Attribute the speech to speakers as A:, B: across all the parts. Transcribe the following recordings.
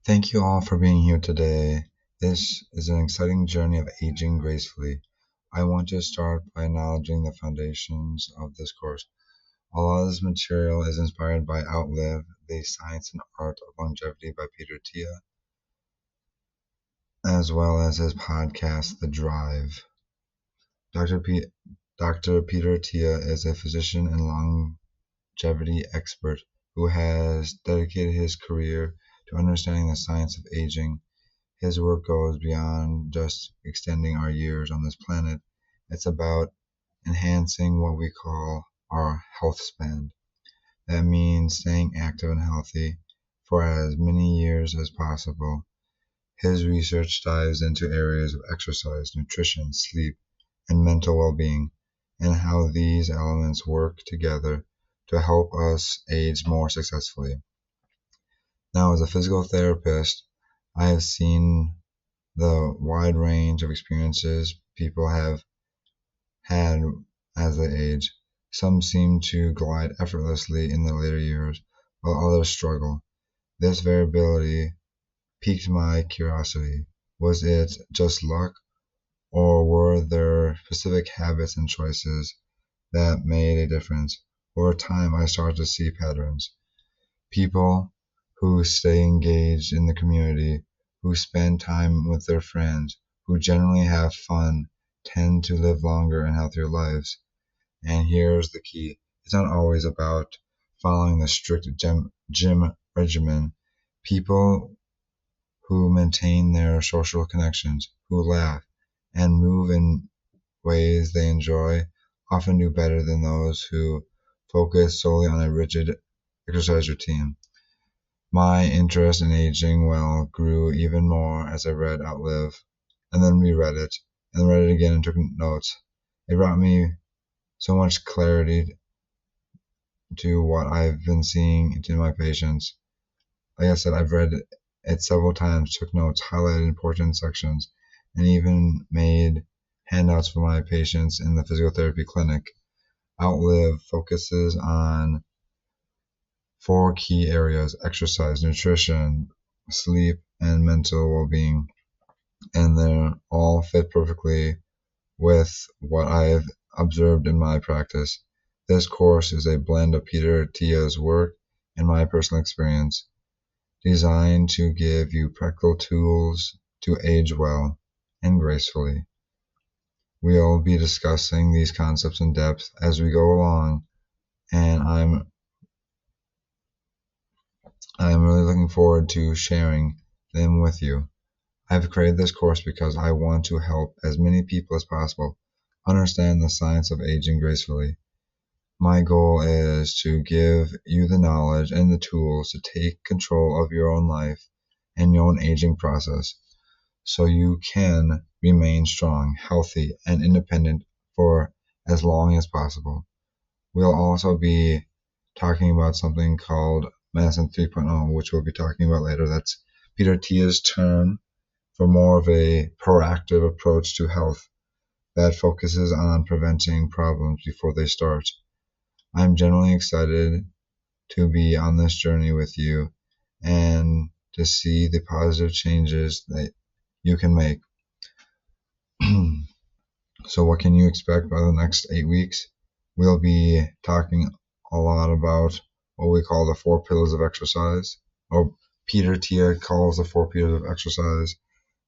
A: Thank you all for being here today. This is an exciting journey of aging gracefully. I want to start by acknowledging the foundations of this course. A lot of this material is inspired by Outlive, the Science and Art of Longevity by Peter Attia, as well as his podcast, The Drive. Dr. P- Dr. Peter Attia is a physician and longevity expert who has dedicated his career to understanding the science of aging. His work goes beyond just extending our years on this planet. It's about enhancing what we call our health span. That means staying active and healthy for as many years as possible. His research dives into areas of exercise, nutrition, sleep, and mental well-being, and how these elements work together to help us age more successfully. Now, as a physical therapist, I have seen the wide range of experiences people have had as they age. Some seem to glide effortlessly in their later years, while others struggle. This variability piqued my curiosity. Was it just luck, or were there specific habits and choices that made a difference? Over time, I started to see patterns. People who stay engaged in the community, who spend time with their friends, who generally have fun, tend to live longer and healthier lives. And here's the key: it's not always about following the strict gym regimen. People who maintain their social connections, who laugh, and move in ways they enjoy often do better than those who focus solely on a rigid exercise routine. My interest in aging well grew even more as I read Outlive, and then reread it, and read it again and took notes. It brought me so much clarity to what I've been seeing in my patients. Like I said, I've read it several times, took notes, highlighted important sections, and even made handouts for my patients in the physical therapy clinic. Outlive focuses on four key areas: exercise, nutrition, sleep, and mental well being. And they all fit perfectly with what I've observed in my practice. This course is a blend of Peter Attia's work and my personal experience, designed to give you practical tools to age well and gracefully. We'll be discussing these concepts in depth as we go along, and I'm really looking forward to sharing them with you. I've created this course because I want to help as many people as possible understand the science of aging gracefully. My goal is to give you the knowledge and the tools to take control of your own life and your own aging process so you can remain strong, healthy, and independent for as long as possible. We'll also be talking about something called Medicine 3.0, which we'll be talking about later. That's Peter Attia's term for more of a proactive approach to health that focuses on preventing problems before they start. I'm generally excited to be on this journey with you and to see the positive changes that you can make. So, what can you expect by the next 8 weeks? We'll be talking a lot about what we call the four pillars of exercise, or Peter Attia calls the four pillars of exercise.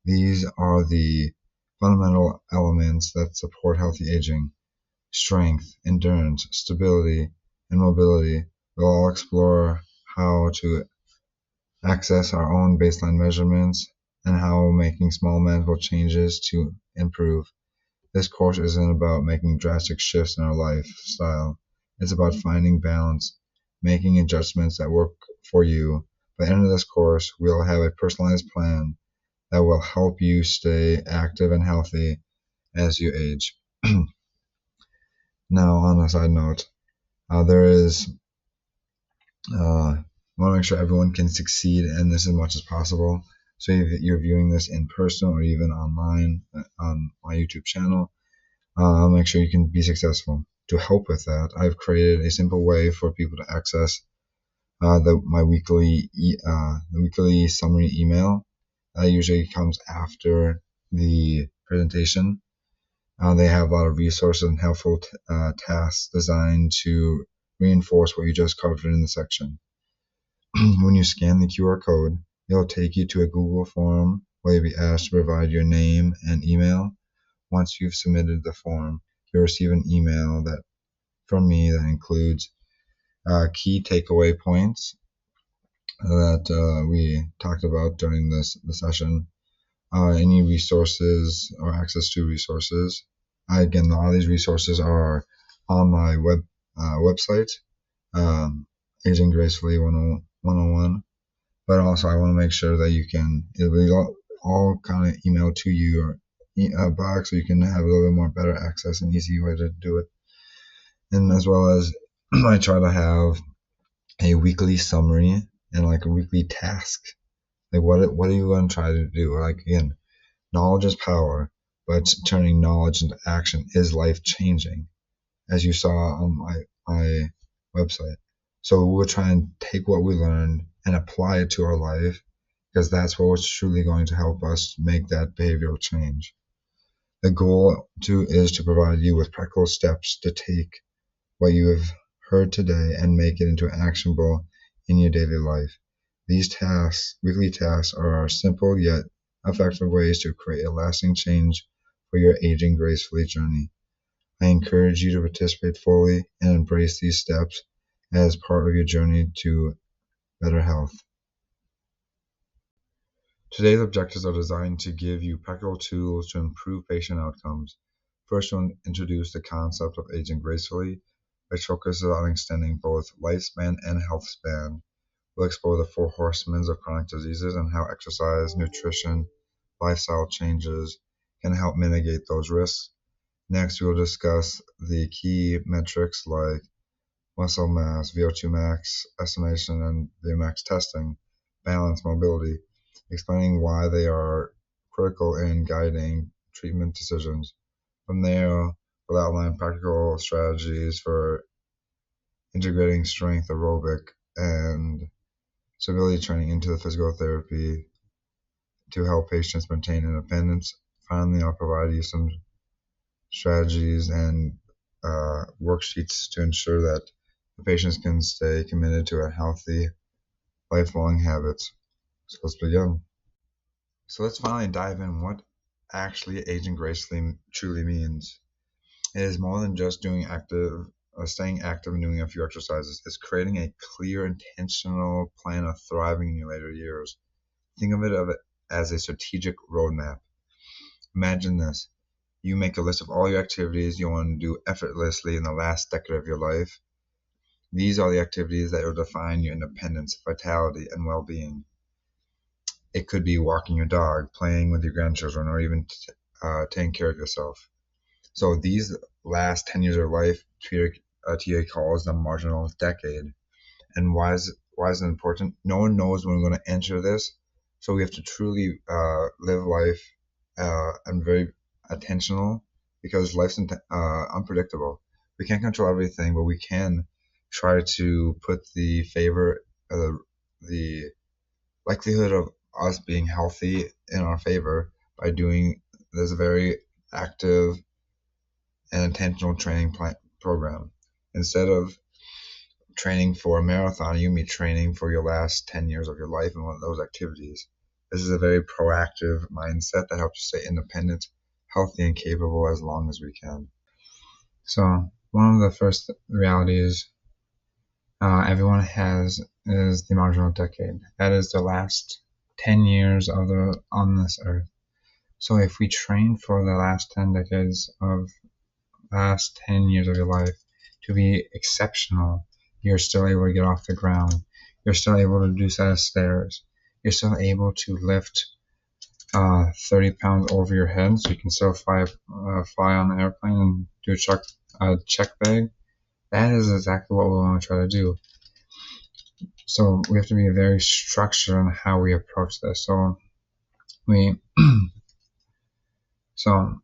A: These are the fundamental elements that support healthy aging: strength, endurance, stability, and mobility. We'll all explore how to access our own baseline measurements and how making small manageable changes to improve. This course isn't about making drastic shifts in our lifestyle. It's about finding balance, making adjustments that work for you. By the end of this course, we'll have a personalized plan that will help you stay active and healthy as you age. Now, on a side note, there is, I want to make sure everyone can succeed in this as much as possible. So if you're viewing this in person or even online on my YouTube channel, I'll make sure you can be successful. To help with that, I've created a simple way for people to access my weekly summary email usually comes after the presentation. They have a lot of resources and helpful tasks designed to reinforce what you just covered in the section. When you scan the QR code, it'll take you to a Google form where you'll be asked to provide your name and email. Once you've submitted the form, you'll receive an email from me that includes key takeaway points that we talked about during the session, any resources or access to resources. Again, a lot of these resources are on my website, Aging Gracefully 101. But also, I want to make sure that it'll be all kind of emailed to you or box, so you can have a little bit more better access and easy way to do it. And as well as I try to have a weekly summary and like a weekly task. Like what are you going to try to do? Like, again, knowledge is power, but turning knowledge into action is life changing, as you saw on my website. So we'll try and take what we learned and apply it to our life, because that's what's truly going to help us make that behavioral change. The goal is to provide you with practical steps to take what you have heard today and make it into actionable in your daily life. These weekly tasks, are simple yet effective ways to create a lasting change for your aging gracefully journey. I encourage you to participate fully and embrace these steps as part of your journey to better health. Today's objectives are designed to give you practical tools to improve patient outcomes. First, we'll introduce the concept of aging gracefully, which focuses on extending both lifespan and health span. We'll explore the 4 horsemen of chronic diseases and how exercise, nutrition, lifestyle changes can help mitigate those risks. Next, we'll discuss the key metrics like muscle mass, VO2 max estimation, and VMAX testing, balance, mobility, explaining why they are critical in guiding treatment decisions. From there, we'll outline practical strategies for integrating strength, aerobic, and stability training into the physical therapy to help patients maintain independence. Finally, I'll provide you some strategies and worksheets to ensure that the patients can stay committed to a healthy, lifelong habits. So let's begin. So let's finally dive in what actually aging gracefully truly means. It is more than just staying active and doing a few exercises. It's creating a clear, intentional plan of thriving in your later years. Think of it as a strategic roadmap. Imagine this. You make a list of all your activities you want to do effortlessly in the last decade of your life. These are the activities that will define your independence, vitality, and well-being. It could be walking your dog, playing with your grandchildren, or even taking care of yourself. So these last 10 years of life, Attia calls the marginal decade. And why is it important? No one knows when we're going to enter this, so we have to truly live life and very attentional, because life's unpredictable. We can't control everything, but we can try to put the likelihood of us being healthy in our favor by doing this very active and intentional training program. Instead of training for a marathon, you can be training for your last 10 years of your life in one of those activities. This is a very proactive mindset that helps you stay independent, healthy, and capable as long as we can. So one of the first realities everyone has is the marginal decade. That is the last 10 years on this earth. So if we train for the last 10 years of your life to be exceptional, you're still able to get off the ground. You're still able to do a set of stairs. You're still able to lift 30 pounds over your head, so you can still fly on the airplane and do a check bag. That is exactly what we want to try to do. So we have to be very structured on how we approach this. So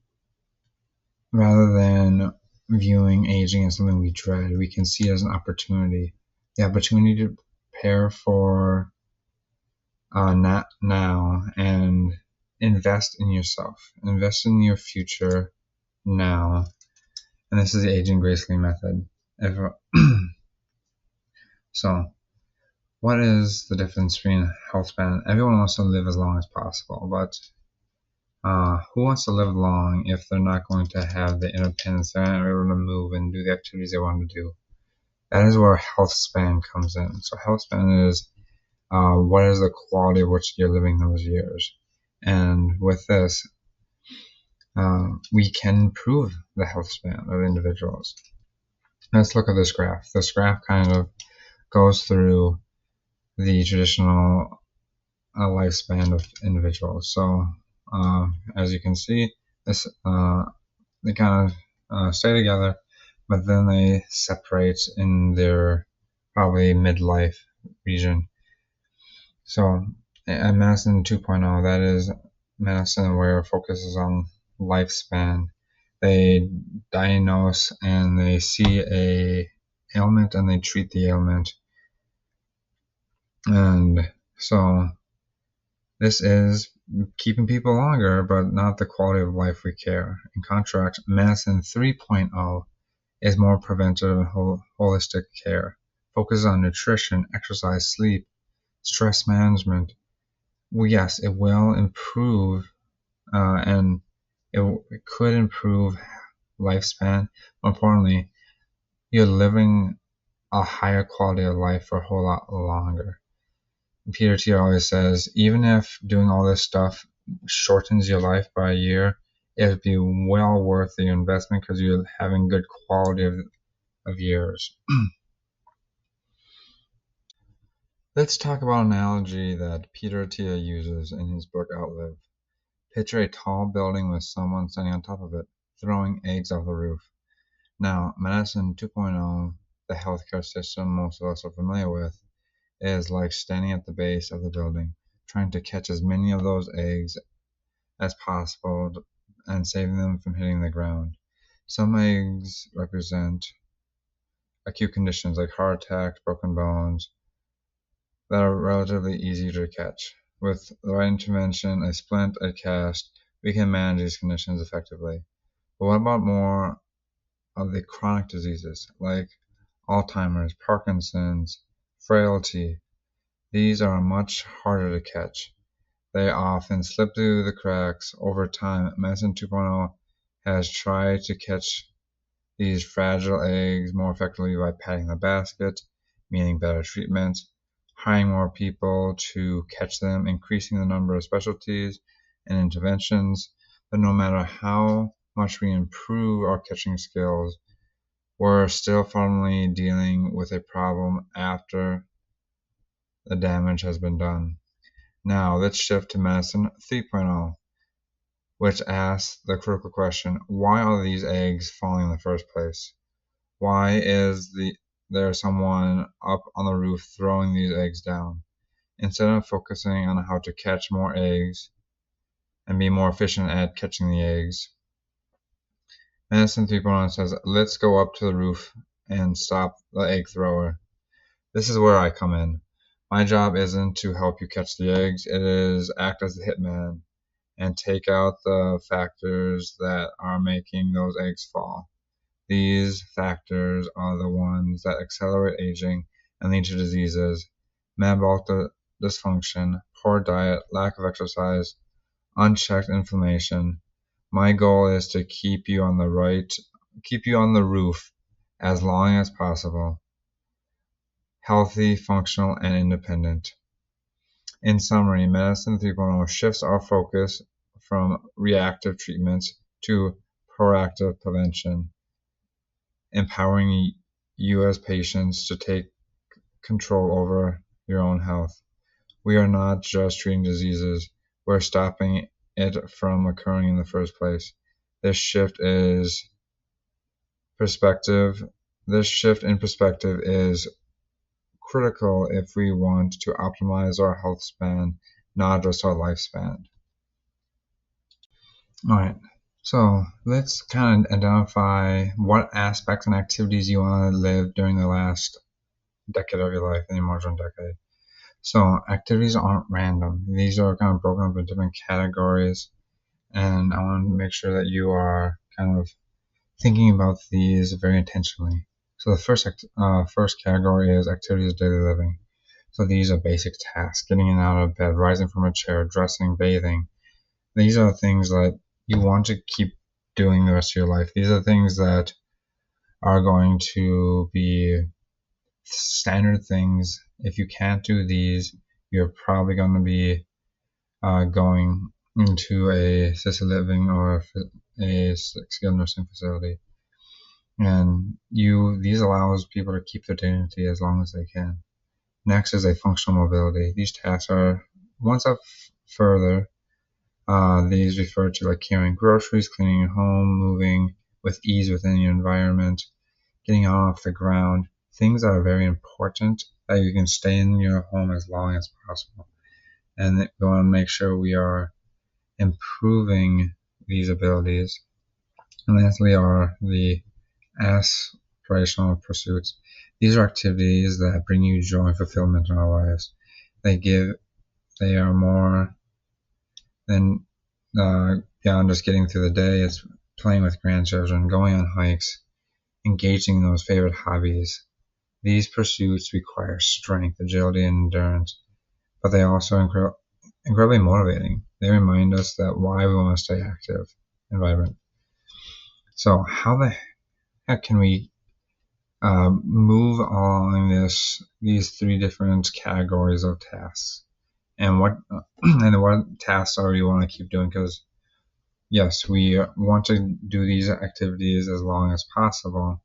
A: rather than viewing aging as something we dread, we can see it as an opportunity. The opportunity to prepare for now and invest in yourself. Invest in your future now. And this is the Aging Gracefully method. So, what is the difference between health span? Everyone wants to live as long as possible, but who wants to live long if they're not going to have the independence, they're not able to move and do the activities they want to do? That is where health span comes in. So health span is what is the quality of which you're living those years. And with this, we can improve the health span of individuals. Let's look at this graph. This graph kind of goes through the traditional lifespan of individuals. So as you can see, this they kind of stay together, but then they separate in their probably midlife region. So at Medicine 2.0, that is medicine where it focuses on lifespan. They diagnose and they see a ailment and they treat the ailment. And so this is keeping people longer, but not the quality of life we care. In contrast, Medicine 3.0 is more preventive and holistic care, focuses on nutrition, exercise, sleep, stress management. Well, yes, it will improve, and it could improve lifespan. More importantly, you're living a higher quality of life for a whole lot longer. Peter Attia always says, even if doing all this stuff shortens your life by a year, it would be well worth the investment because you're having good quality of years. Let's talk about an analogy that Peter Attia uses in his book Outlive. Picture a tall building with someone standing on top of it, throwing eggs off the roof. Now, Medicine 2.0, the healthcare system most of us are familiar with, is like standing at the base of the building, trying to catch as many of those eggs as possible and saving them from hitting the ground. Some eggs represent acute conditions like heart attacks, broken bones, that are relatively easy to catch. With the right intervention, a splint, a cast, we can manage these conditions effectively. But what about more of the chronic diseases like Alzheimer's, Parkinson's, frailty? These are much harder to catch. They often slip through the cracks. Over time, Medicine 2.0 has tried to catch these fragile eggs more effectively by padding the basket, meaning better treatments, hiring more people to catch them, increasing the number of specialties and interventions. But no matter how much we improve our catching skills, we're still firmly dealing with a problem after the damage has been done. Now let's shift to Medicine 3.0, which asks the critical question, why are these eggs falling in the first place? Why is there someone up on the roof throwing these eggs down? Instead of focusing on how to catch more eggs and be more efficient at catching the eggs, Medicine 3.0 says, let's go up to the roof and stop the egg thrower. This is where I come in. My job isn't to help you catch the eggs, it is act as the hitman and take out the factors that are making those eggs fall. These factors are the ones that accelerate aging and lead to diseases, metabolic dysfunction, poor diet, lack of exercise, unchecked inflammation. My goal is to keep you on the roof as long as possible, healthy, functional, and independent. In summary, Medicine 3.0 shifts our focus from reactive treatments to proactive prevention, empowering you as patients to take control over your own health. We are not just treating diseases, we're stopping it from occurring in the first place. This shift in perspective is critical if we want to optimize our health span, not just our lifespan. Alright, so let's kind of identify what aspects and activities you want to live during the last
B: decade of your life, in the emergent decade. So activities aren't random. These are kind of broken up into different categories, and I want to make sure that you are kind of thinking about these very intentionally. So the first category is activities of daily living. So these are basic tasks: getting in and out of bed, rising from a chair, dressing, bathing. These are things that you want to keep doing the rest of your life. These are things that are going to be standard things. If you can't do these, you're probably going to be going into a assisted living or a skilled nursing facility. And these allows people to keep their dignity as long as they can. Next is a functional mobility. These tasks are one step further. These refer to like carrying groceries, cleaning your home, moving with ease within your environment, getting off the ground, things that are very important that you can stay in your home as long as possible. And we want to make sure we are improving these abilities. And lastly are the aspirational pursuits. These are activities that bring you joy and fulfillment in our lives. They are more than beyond just getting through the day. It's playing with grandchildren, going on hikes, engaging in those favorite hobbies. These pursuits require strength, agility, and endurance, but they also incredibly motivating. They remind us that why we want to stay active and vibrant. So how the heck can we move along these three different categories of tasks, and what tasks are we want to keep doing? Because yes, we want to do these activities as long as possible.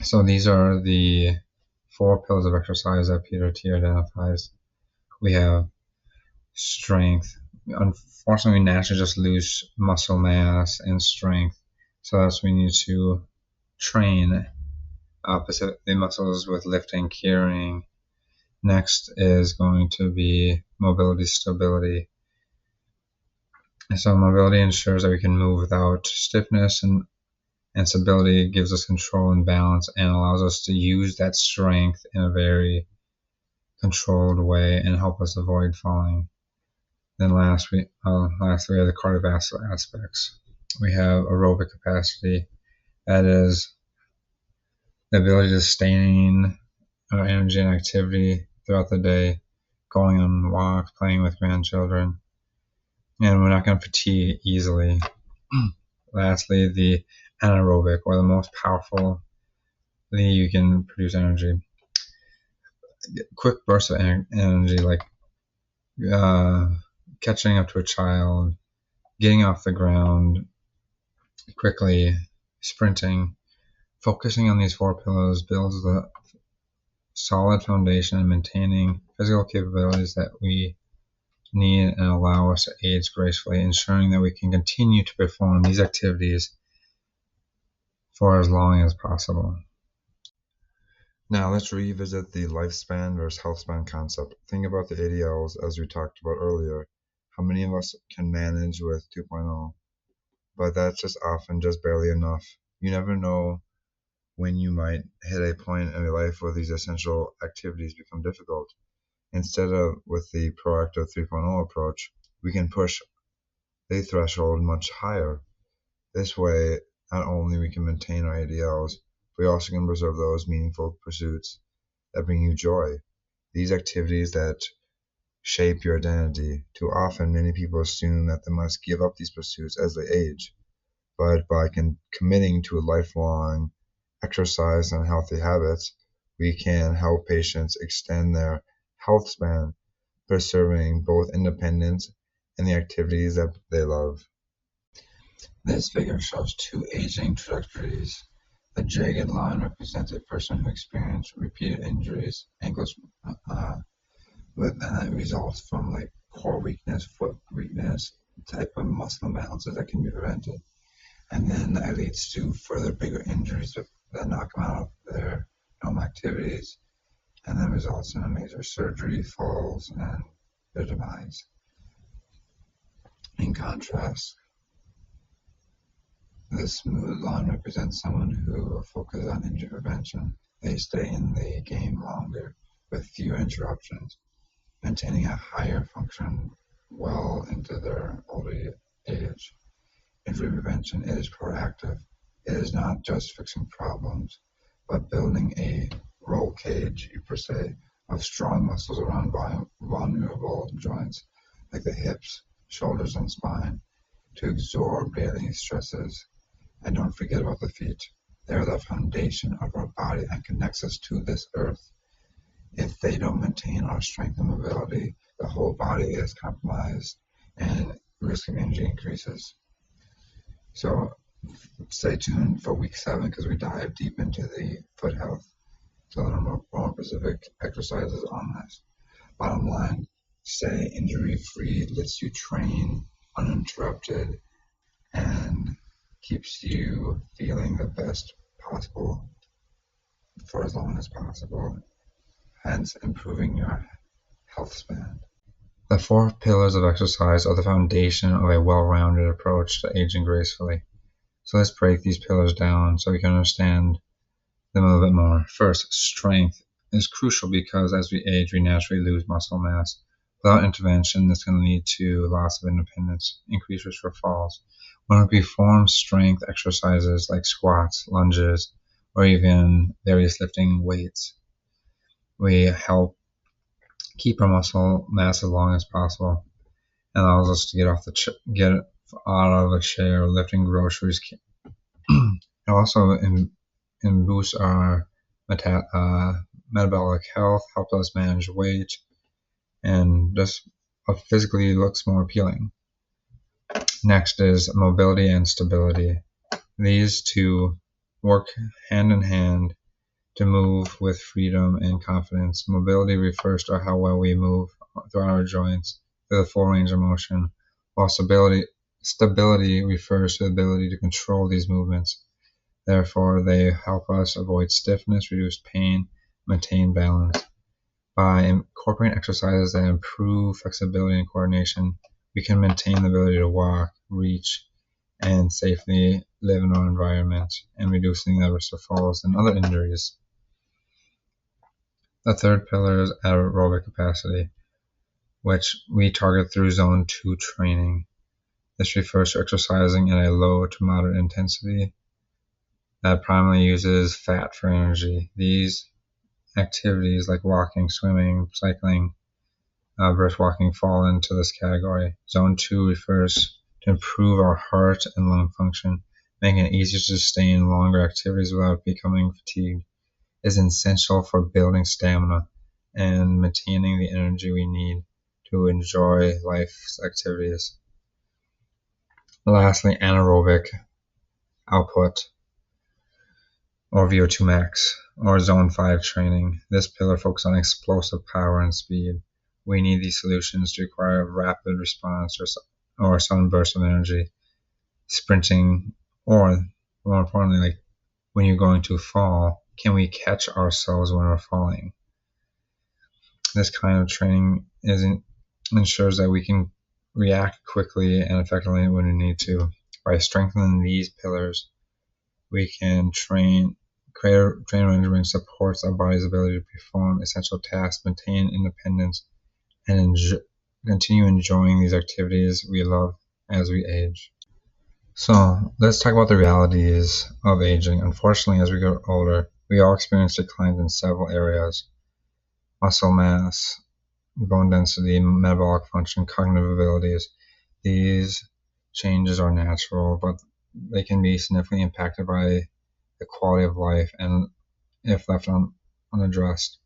B: So these are the 4 pillars of exercise that Peter T identifies. We have strength. Unfortunately, we naturally just lose muscle mass and strength, so that's we need to train the muscles with lifting, carrying. Next is going to be mobility, stability. So mobility ensures that we can move without stiffness, and stability gives us control and balance and allows us to use that strength in a very controlled way and help us avoid falling. Then lastly, we have the cardiovascular aspects. We have aerobic capacity. That is the ability to sustain our energy and activity throughout the day, going on walks, playing with grandchildren, and we're not going to fatigue easily. Lastly, the anaerobic, or the most powerful you can produce energy. Quick bursts of energy, like catching up to a child, getting off the ground quickly, sprinting. Focusing on these 4 pillars builds the solid foundation and maintaining physical capabilities that we need and allow us to age gracefully, ensuring that we can continue to perform these activities for as long as possible.
A: Now let's revisit the lifespan versus health span concept. Think about the ADLs as we talked about earlier. How many of us can manage with 2.0? But that's just often just barely enough. You never know when you might hit a point in your life where these essential activities become difficult. Instead of with the proactive 3.0 approach, we can push the threshold much higher. This way, not only we can maintain our ADLs, but we also can preserve those meaningful pursuits that bring you joy. These activities that shape your identity. Too often, many people assume that they must give up these pursuits as they age, but by committing to a lifelong exercise and healthy habits, we can help patients extend their health span, preserving both independence and the activities that they love.
B: This figure shows 2 aging trajectories. The jagged line represents a person who experienced repeated injuries, ankles, but that results from like core weakness, foot weakness, type of muscle imbalances that can be prevented. And then that leads to further bigger injuries that knock them out of their normal activities, and then results in a major surgery, falls, and their demise. In contrast, this smooth line represents someone who focuses on injury prevention.
A: They stay in the game longer with fewer interruptions, maintaining a higher function well into their older age. Injury prevention is proactive. It is not just fixing problems, but building a roll cage, per se, of strong muscles around vulnerable joints like the hips, shoulders, and spine to absorb daily stresses. And don't forget about the feet. They are the foundation of our body that connects us to this earth. If they don't maintain our strength and mobility, the whole body is compromised and risk of injury increases. So stay tuned for week 7 because we dive deep into the foot health. So there are more specific exercises on this. Bottom line, stay injury free, lets you train uninterrupted, and keeps you feeling the best possible for as long as possible, hence improving your health span.
B: The 4 pillars of exercise are the foundation of a well-rounded approach to aging gracefully. So let's break these pillars down so we can understand them a little bit more. First, strength is crucial because as we age, we naturally lose muscle mass. Without intervention, this can lead to loss of independence, increased risk for falls. When we perform strength exercises like squats, lunges, or even various lifting weights, we help keep our muscle mass as long as possible and allows us to get out of a chair lifting groceries. It also boosts our metabolic health, helps us manage weight, and just physically looks more appealing. Next is mobility and stability. These two work hand in hand to move with freedom and confidence. Mobility refers to how well we move throughout our joints through the full range of motion, while stability refers to the ability to control these movements. Therefore, they help us avoid stiffness, reduce pain, maintain balance. By incorporating exercises that improve flexibility and coordination, we can maintain the ability to walk, reach, and safely live in our environment, and reducing the risk of falls and other injuries. The third pillar is aerobic capacity, which we target through zone 2 training. This refers to exercising at a low to moderate intensity that primarily uses fat for energy. These activities like walking, swimming, cycling, brisk walking fall into this category. Zone 2 refers to improve our heart and lung function, making it easier to sustain longer activities without becoming fatigued. It is essential for building stamina and maintaining the energy we need to enjoy life's activities. Lastly, anaerobic output, or VO2 max, or zone 5 training. This pillar focuses on explosive power and speed. We need these solutions to require a rapid response or sudden burst of energy, sprinting, or more importantly, like when you're going to fall, can we catch ourselves when we're falling? This kind of training ensures that we can react quickly and effectively when we need to. By strengthening these pillars, we can train arrangement supports our body's ability to perform essential tasks, maintain independence, and continue enjoying these activities we love as we age. So let's talk about the realities of aging. Unfortunately, as we get older, we all experience declines in several areas: muscle mass, bone density, metabolic function, cognitive abilities. These changes are natural, but they can be significantly impacted by the quality of life and if left unaddressed.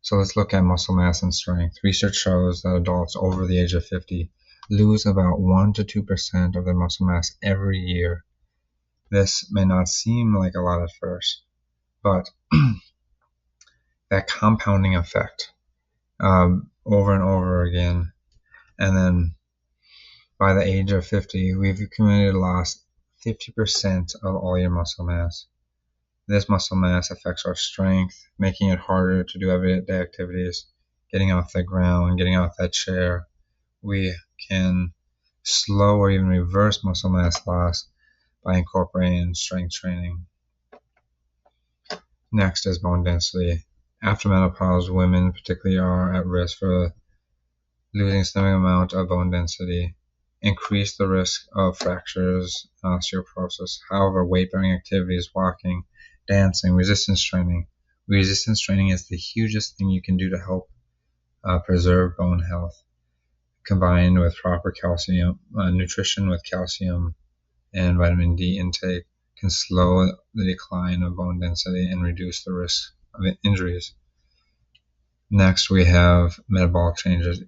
B: So let's look at muscle mass and strength. Research shows that adults over the age of 50 lose about 1 to 2% of their muscle mass every year. This may not seem like a lot at first, but that compounding effect over and over again, and then by the age of 50, we've accumulated lost 50% of all your muscle mass. This muscle mass affects our strength, making it harder to do everyday activities, getting off the ground, getting off that chair. We can slow or even reverse muscle mass loss by incorporating strength training. Next is bone density. After menopause, women particularly are at risk for losing a significant amount of bone density, increase the risk of fractures and osteoporosis. However, weight-bearing activities, walking, dancing, resistance training. Resistance training is the hugest thing you can do to help preserve bone health, combined with proper calcium nutrition with calcium and vitamin D intake can slow the decline of bone density and reduce the risk of injuries. Next, we have metabolic changes.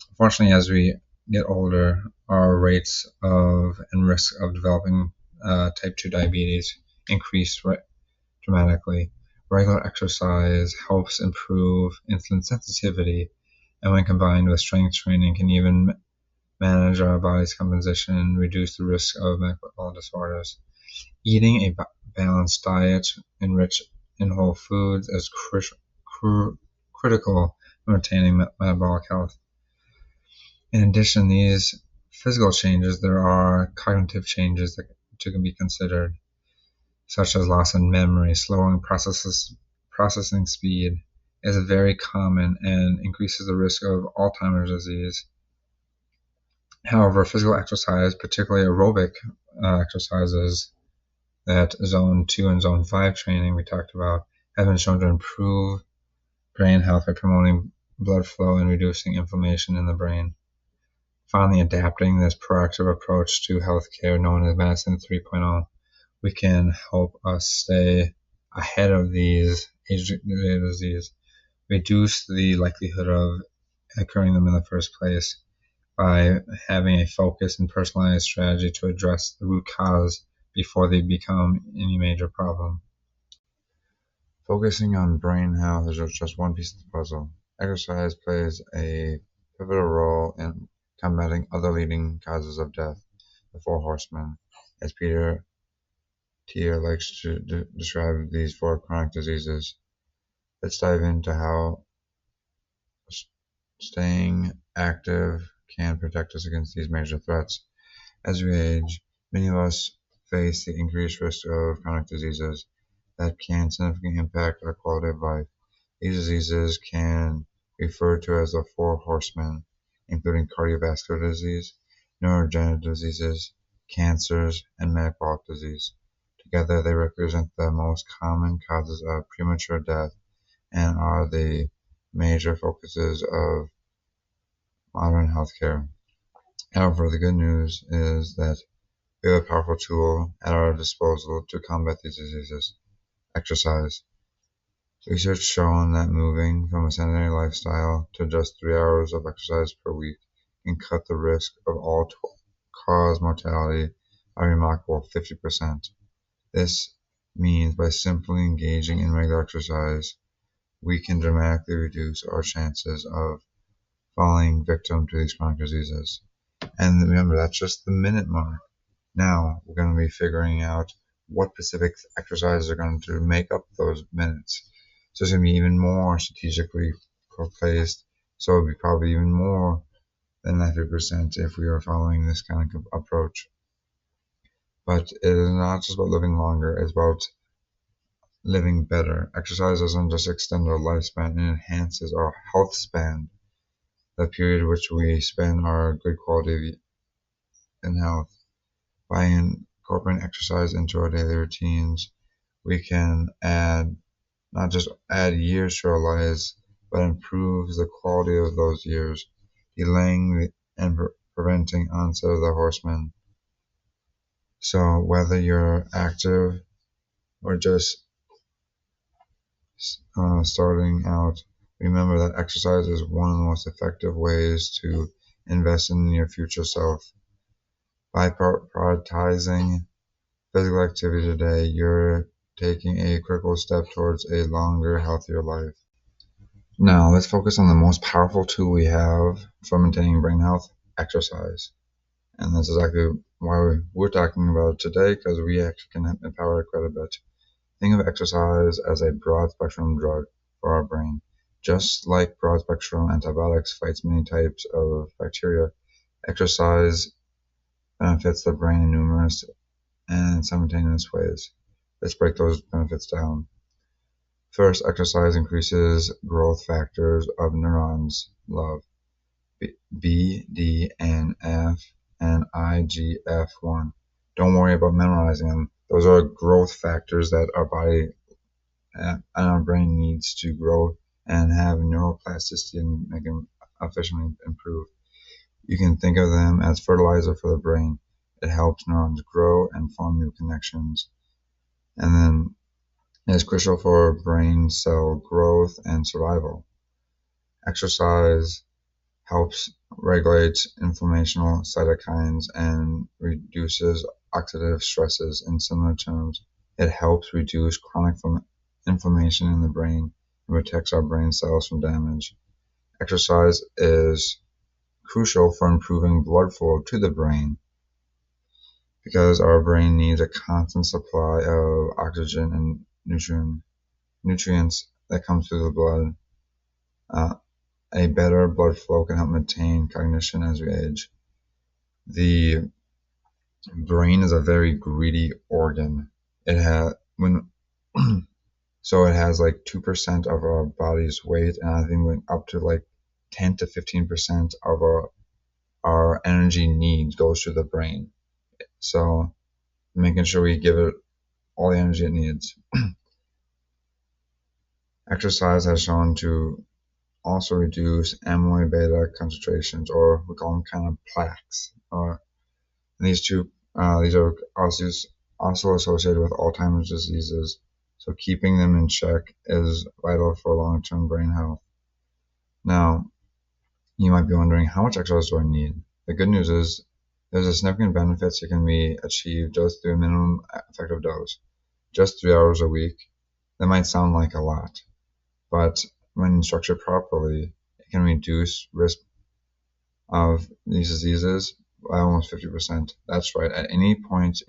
B: Unfortunately, as we get older, our rates of and risk of developing type 2 diabetes increase dramatically. Regular exercise helps improve insulin sensitivity, and when combined with strength training, can even manage our body's composition, reduce the risk of metabolic disorders. Eating a balanced diet enriched in whole foods is critical for maintaining metabolic health. In addition, these physical changes, there are cognitive changes that can be considered, such as loss in memory, slowing processing speed is very common and increases the risk of Alzheimer's disease. However, physical exercise, particularly aerobic exercises, that zone 2 and zone 5 training we talked about, have been shown to improve brain health by promoting blood flow and reducing inflammation in the brain. Finally, adapting this proactive approach to healthcare known as Medicine 3.0, we can help us stay ahead of these age-related diseases, reduce the likelihood of occurring them in the first place by having a focused and personalized strategy to address the root cause before they become any major problem.
A: Focusing on brain health is just one piece of the puzzle. Exercise plays a pivotal role in combating other leading causes of death, the four horsemen, as Peter Attia likes to describe these four chronic diseases. Let's dive into how staying active can protect us against these major threats. As we age, many of us face the increased risk of chronic diseases that can significantly impact our quality of life. These diseases can be referred to as the four horsemen, including cardiovascular disease, neurodegenerative diseases, cancers, and metabolic disease. Together, they represent the most common causes of premature death and are the major focuses of modern healthcare. However, the good news is that we have a powerful tool at our disposal to combat these diseases: exercise. Research shown that moving from a sedentary lifestyle to just 3 hours of exercise per week can cut the risk of all-cause mortality by a remarkable 50%. This means by simply engaging in regular exercise, we can dramatically reduce our chances of falling victim to these chronic diseases. And remember, that's just the minute mark. Now we're going to be figuring out what specific exercises are going to make up those minutes. So it's going to be even more strategically placed. So it'll be probably even more than 90% if we are following this kind of approach. But it is not just about living longer, it's about living better. Exercise doesn't just extend our lifespan, it enhances our health span, the period which we spend our good quality in health. By incorporating exercise into our daily routines, we can not just add years to our lives, but improve the quality of those years, delaying and preventing onset of the horsemen. So whether you're active or just starting out, remember that exercise is one of the most effective ways to invest in your future self. By prioritizing physical activity today, you're taking a critical step towards a longer, healthier life. Now, let's focus on the most powerful tool we have for maintaining brain health: exercise. And that's exactly why we're talking about it today, because we actually can empower it quite a bit. Think of exercise as a broad spectrum drug for our brain. Just like broad spectrum antibiotics fights many types of bacteria, exercise benefits the brain in numerous and simultaneous ways. Let's break those benefits down. First, exercise increases growth factors of neurons, love, B, D, and F, and IGF-1. Don't worry about memorizing them. Those are growth factors that our body and our brain needs to grow and have neuroplasticity and make them efficiently improve. You can think of them as fertilizer for the brain. It helps neurons grow and form new connections. And then it is crucial for brain cell growth and survival. Exercise helps regulate inflammational cytokines and reduces oxidative stresses. In similar terms, it helps reduce chronic inflammation in the brain and protects our brain cells from damage. Exercise is crucial for improving blood flow to the brain because our brain needs a constant supply of oxygen and nutrients that come through the blood. A better blood flow can help maintain cognition as we age. The brain is a very greedy organ. It has so it has like 2% of our body's weight, and I think up to like 10 to 15% of our energy needs goes to the brain. So making sure we give it all the energy it needs. Exercise has shown to also reduce amyloid beta concentrations, or we call them kind of plaques. These are also associated with Alzheimer's diseases. So keeping them in check is vital for long-term brain health. Now, you might be wondering, how much exercise do I need? The good news is there's a significant benefits that can be achieved just through a minimum effective dose. Just 3 hours a week. That might sound like a lot, but when structured properly, it can reduce risk of these diseases by almost 50%. That's right. At any point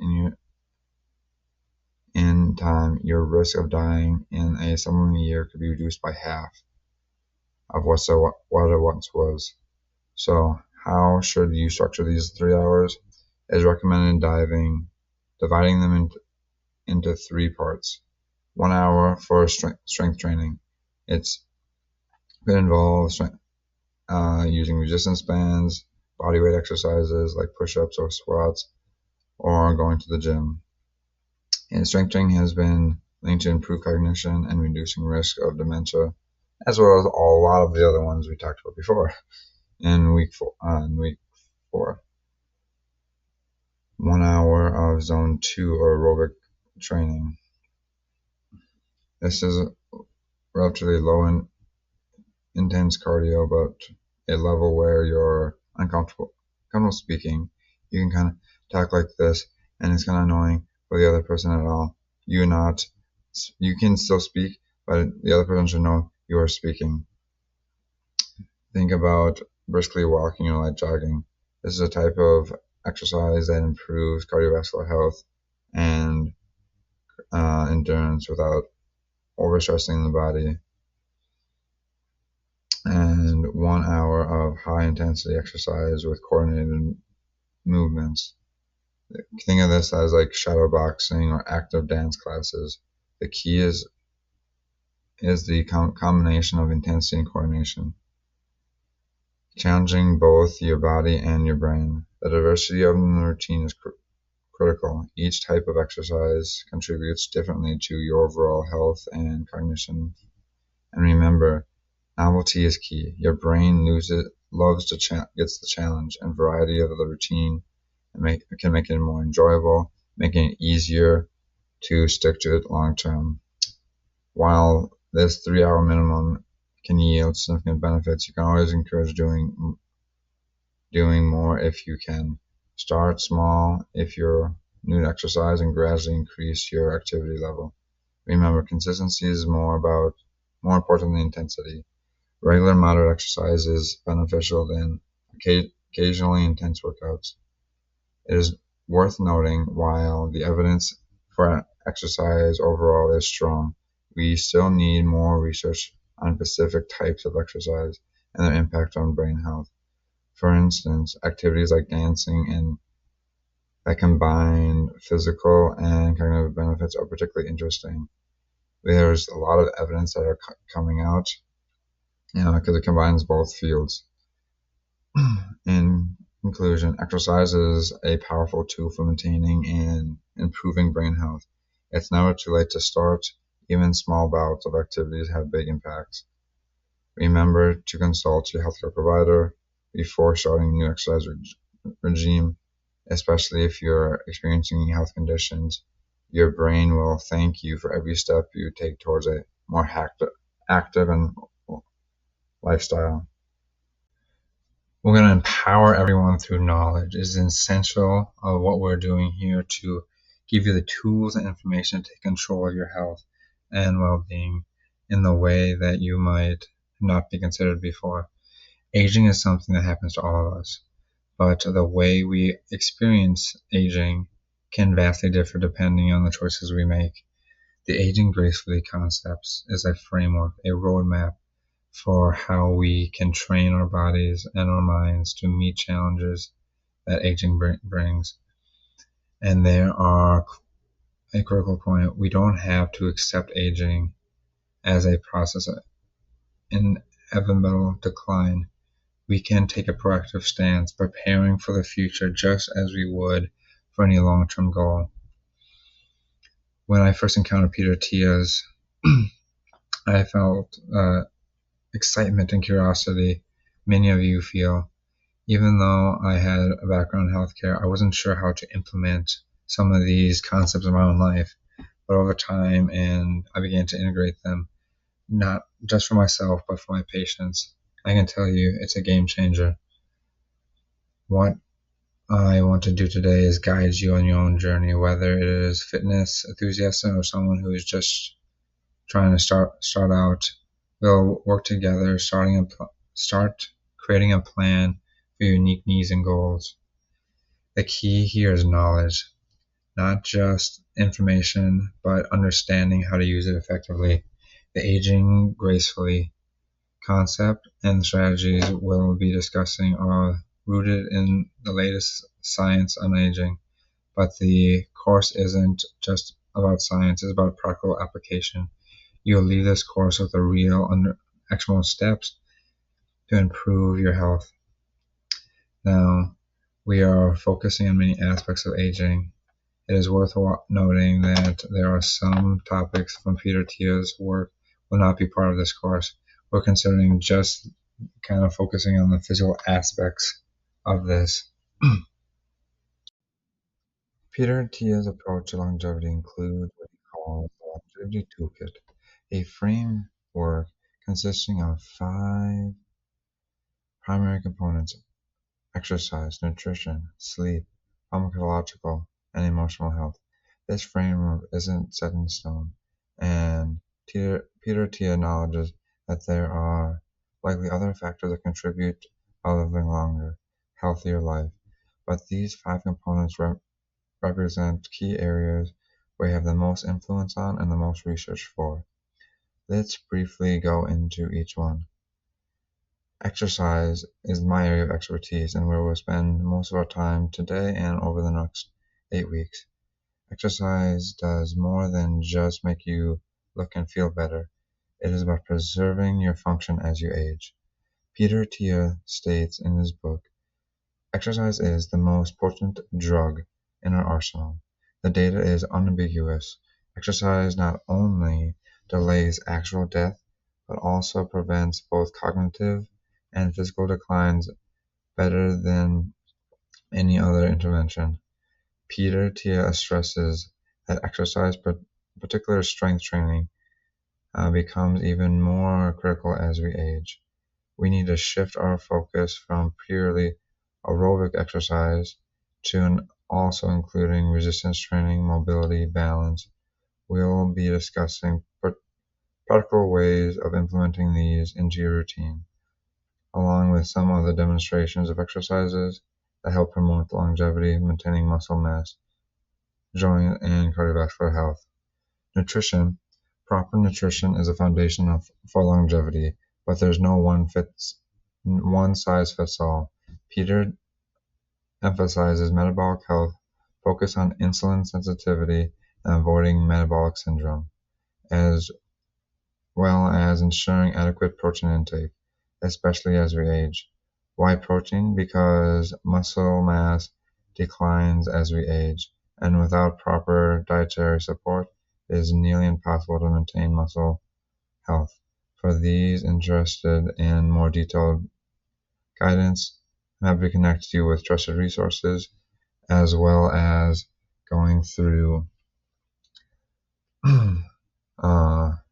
A: in time, your risk of dying in a summer year could be reduced by half of what it once was. So how should you structure these 3 hours? It is recommended dividing them into 3 parts. 1 hour for strength training. It could involve using resistance bands, bodyweight exercises like push-ups or squats, or going to the gym. And strength training has been linked to improved cognition and reducing risk of dementia, as well as a lot of the other ones we talked about before in week 4. 1 hour of zone 2 or aerobic training. This is relatively low and intense cardio, but a level where you're uncomfortable speaking. You can kind of talk like this, and it's kind of annoying for the other person at all. You can still speak, but the other person should know you are speaking. Think about briskly walking or light jogging. This is a type of exercise that improves cardiovascular health and endurance without overstressing the body. And 1 hour of high intensity exercise with coordinated movements. Think of this as like shadow boxing or active dance classes. The key is the combination of intensity and coordination, challenging both your body and your brain. The diversity of the routine is critical. Each type of exercise contributes differently to your overall health and cognition. And remember, novelty is key. Your brain gets the challenge, and variety of the routine can make it more enjoyable, making it easier to stick to it long term. While this 3 hour minimum can yield significant benefits, you can always encourage doing more if you can. Start small if you're new to exercise and gradually increase your activity level. Remember, consistency is more important than intensity. Regular moderate exercise is beneficial than occasionally intense workouts. It is worth noting, while the evidence for exercise overall is strong, we still need more research on specific types of exercise and their impact on brain health. For instance, activities like dancing and that combine physical and cognitive benefits are particularly interesting.
B: There's a lot of evidence that are coming out, because it combines both fields. In conclusion, exercise is a powerful tool for maintaining and improving brain health. It's never too late to start. Even small bouts of activities have big impacts. Remember to consult your healthcare provider before starting a new exercise regime, especially if you're experiencing health conditions. Your brain will thank you for every step you take towards a more active and lifestyle. We're going to empower everyone through knowledge. It is essential of what we're doing here to give you the tools and information to take control of your health and well-being in the way that you might not be considered before. Aging is something that happens to all of us, but the way we experience aging can vastly differ depending on the choices we make. The Aging Gracefully concepts is a framework, a roadmap for how we can train our bodies and our minds to meet challenges that aging brings. And there are a critical point. We don't have to accept aging as a process of inevitable decline. We can take a proactive stance, preparing for the future just as we would for any long-term goal. When I first encountered Peter Attia's, I felt excitement and curiosity many of you feel. Even though I had a background in healthcare, I wasn't sure how to implement some of these concepts in my own life. But over time, and I began to integrate them, not just for myself, but for my patients. I can tell you it's a game changer. What I want to do today is guide you on your own journey, whether it is fitness enthusiast or someone who is just trying to start out. We'll work together, start creating a plan for your unique needs and goals. The key here is knowledge, not just information, but understanding how to use it effectively. The Aging Gracefully concept and strategies we'll be discussing are rooted in the latest science on aging, but the course isn't just about science, it's about practical application. You'll leave this course with a real actionable steps to improve your health. Now, we are focusing on many aspects of aging. It is worth noting that there are some topics from Peter Attia's work will not be part of this course. We're considering just kind of focusing on the physical aspects of this.
A: Peter Attia's approach to longevity includes what he calls the Longevity Tool Kit, a framework consisting of 5 primary components: exercise, nutrition, sleep, pharmacological, and emotional health. This framework isn't set in stone, and Peter Attia acknowledges that there are likely other factors that contribute to a living longer, healthier life, but these 5 components represent key areas we have the most influence on and the most research for. Let's briefly go into each one. Exercise is my area of expertise and where we'll spend most of our time today and over the next 8 weeks. Exercise does more than just make you look and feel better. It is about preserving your function as you age. Peter Attia states in his book, exercise is the most potent drug in our arsenal. The data is unambiguous. Exercise not only delays actual death, but also prevents both cognitive and physical declines better than any other intervention. Peter Attia stresses that exercise, particular strength training, becomes even more critical as we age. We need to shift our focus from purely aerobic exercise to also including resistance training, mobility, balance. We'll be discussing practical ways of implementing these into your routine, along with some other demonstrations of exercises that help promote longevity, maintaining muscle mass, joint and cardiovascular health. Nutrition. Proper nutrition is a foundation for longevity, but there's no one size fits all. Peter emphasizes metabolic health, focus on insulin sensitivity, and avoiding metabolic syndrome.
B: as well as ensuring adequate protein intake, especially as we age. Why protein? Because muscle mass declines as we age, and without proper dietary support, it is nearly impossible to maintain muscle health. For these interested in more detailed guidance, I'm happy to connect you with trusted resources as well as going through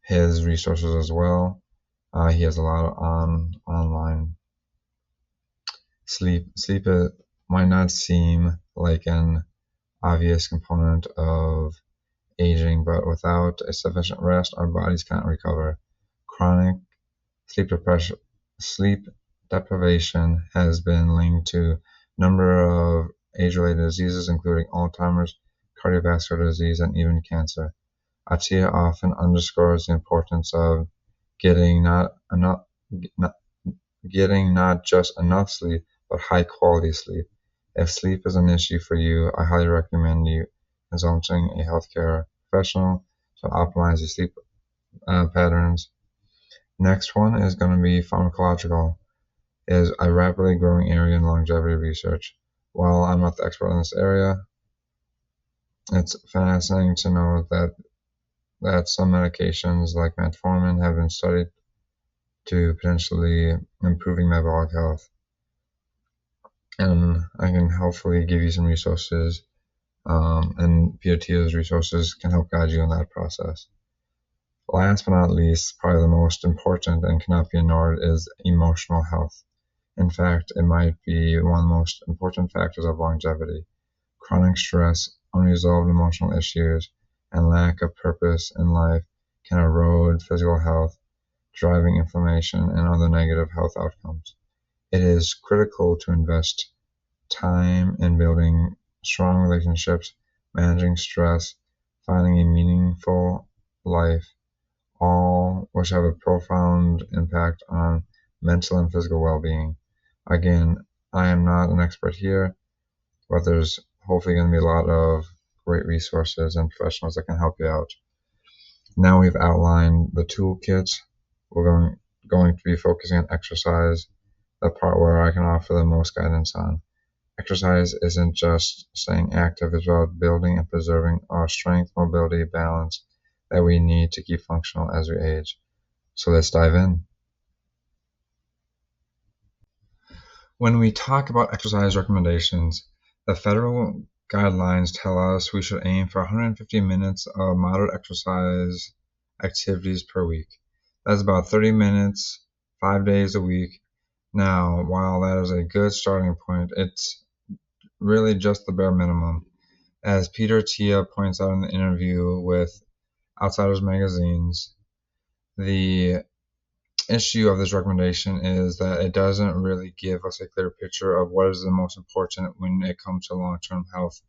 B: his resources as well. He has a lot on online. Sleep might not seem like an obvious component of aging, but without a sufficient rest, our bodies can't recover. Chronic sleep depression, sleep deprivation has been linked to a number of age-related diseases, including Alzheimer's, cardiovascular disease, and even cancer. Attia often underscores the importance of getting not enough, not, getting not just enough sleep, but high quality sleep. If sleep is an issue for you, I highly recommend you consulting a healthcare professional to optimize your sleep patterns. Next one is going to be pharmacological, is a rapidly growing area in longevity research. While I'm not the expert in this area, it's fascinating to know that some medications like metformin have been studied to potentially improving metabolic health. And I can hopefully give you some resources, and Attia's resources can help guide you in that process. Last but not least, probably the most important and cannot be ignored is emotional health. In fact, it might be one of the most important factors of longevity. Chronic stress, unresolved emotional issues, and lack of purpose in life can erode physical health, driving inflammation and other negative health outcomes. It is critical to invest time in building strong relationships, managing stress, finding a meaningful life, all which have a profound impact on mental and physical well-being. Again, I am not an expert here, but there's hopefully going to be a lot of great resources and professionals that can help you out. Now we've outlined the toolkits. We're going to be focusing on exercise, the part where I can offer the most guidance on. Exercise isn't just staying active, it's about building and preserving our strength, mobility, balance that we need to keep functional as we age. So let's dive in. When we talk about exercise recommendations, the federal guidelines tell us we should aim for 150 minutes of moderate exercise activities per week. That's about 30 minutes, 5 days a week. Now, while that is a good starting point, it's really just the bare minimum. As Peter Attia points out in the interview with Outsiders Magazines, the issue of this recommendation is that it doesn't really give us a clear picture of what is the most important when it comes to long-term health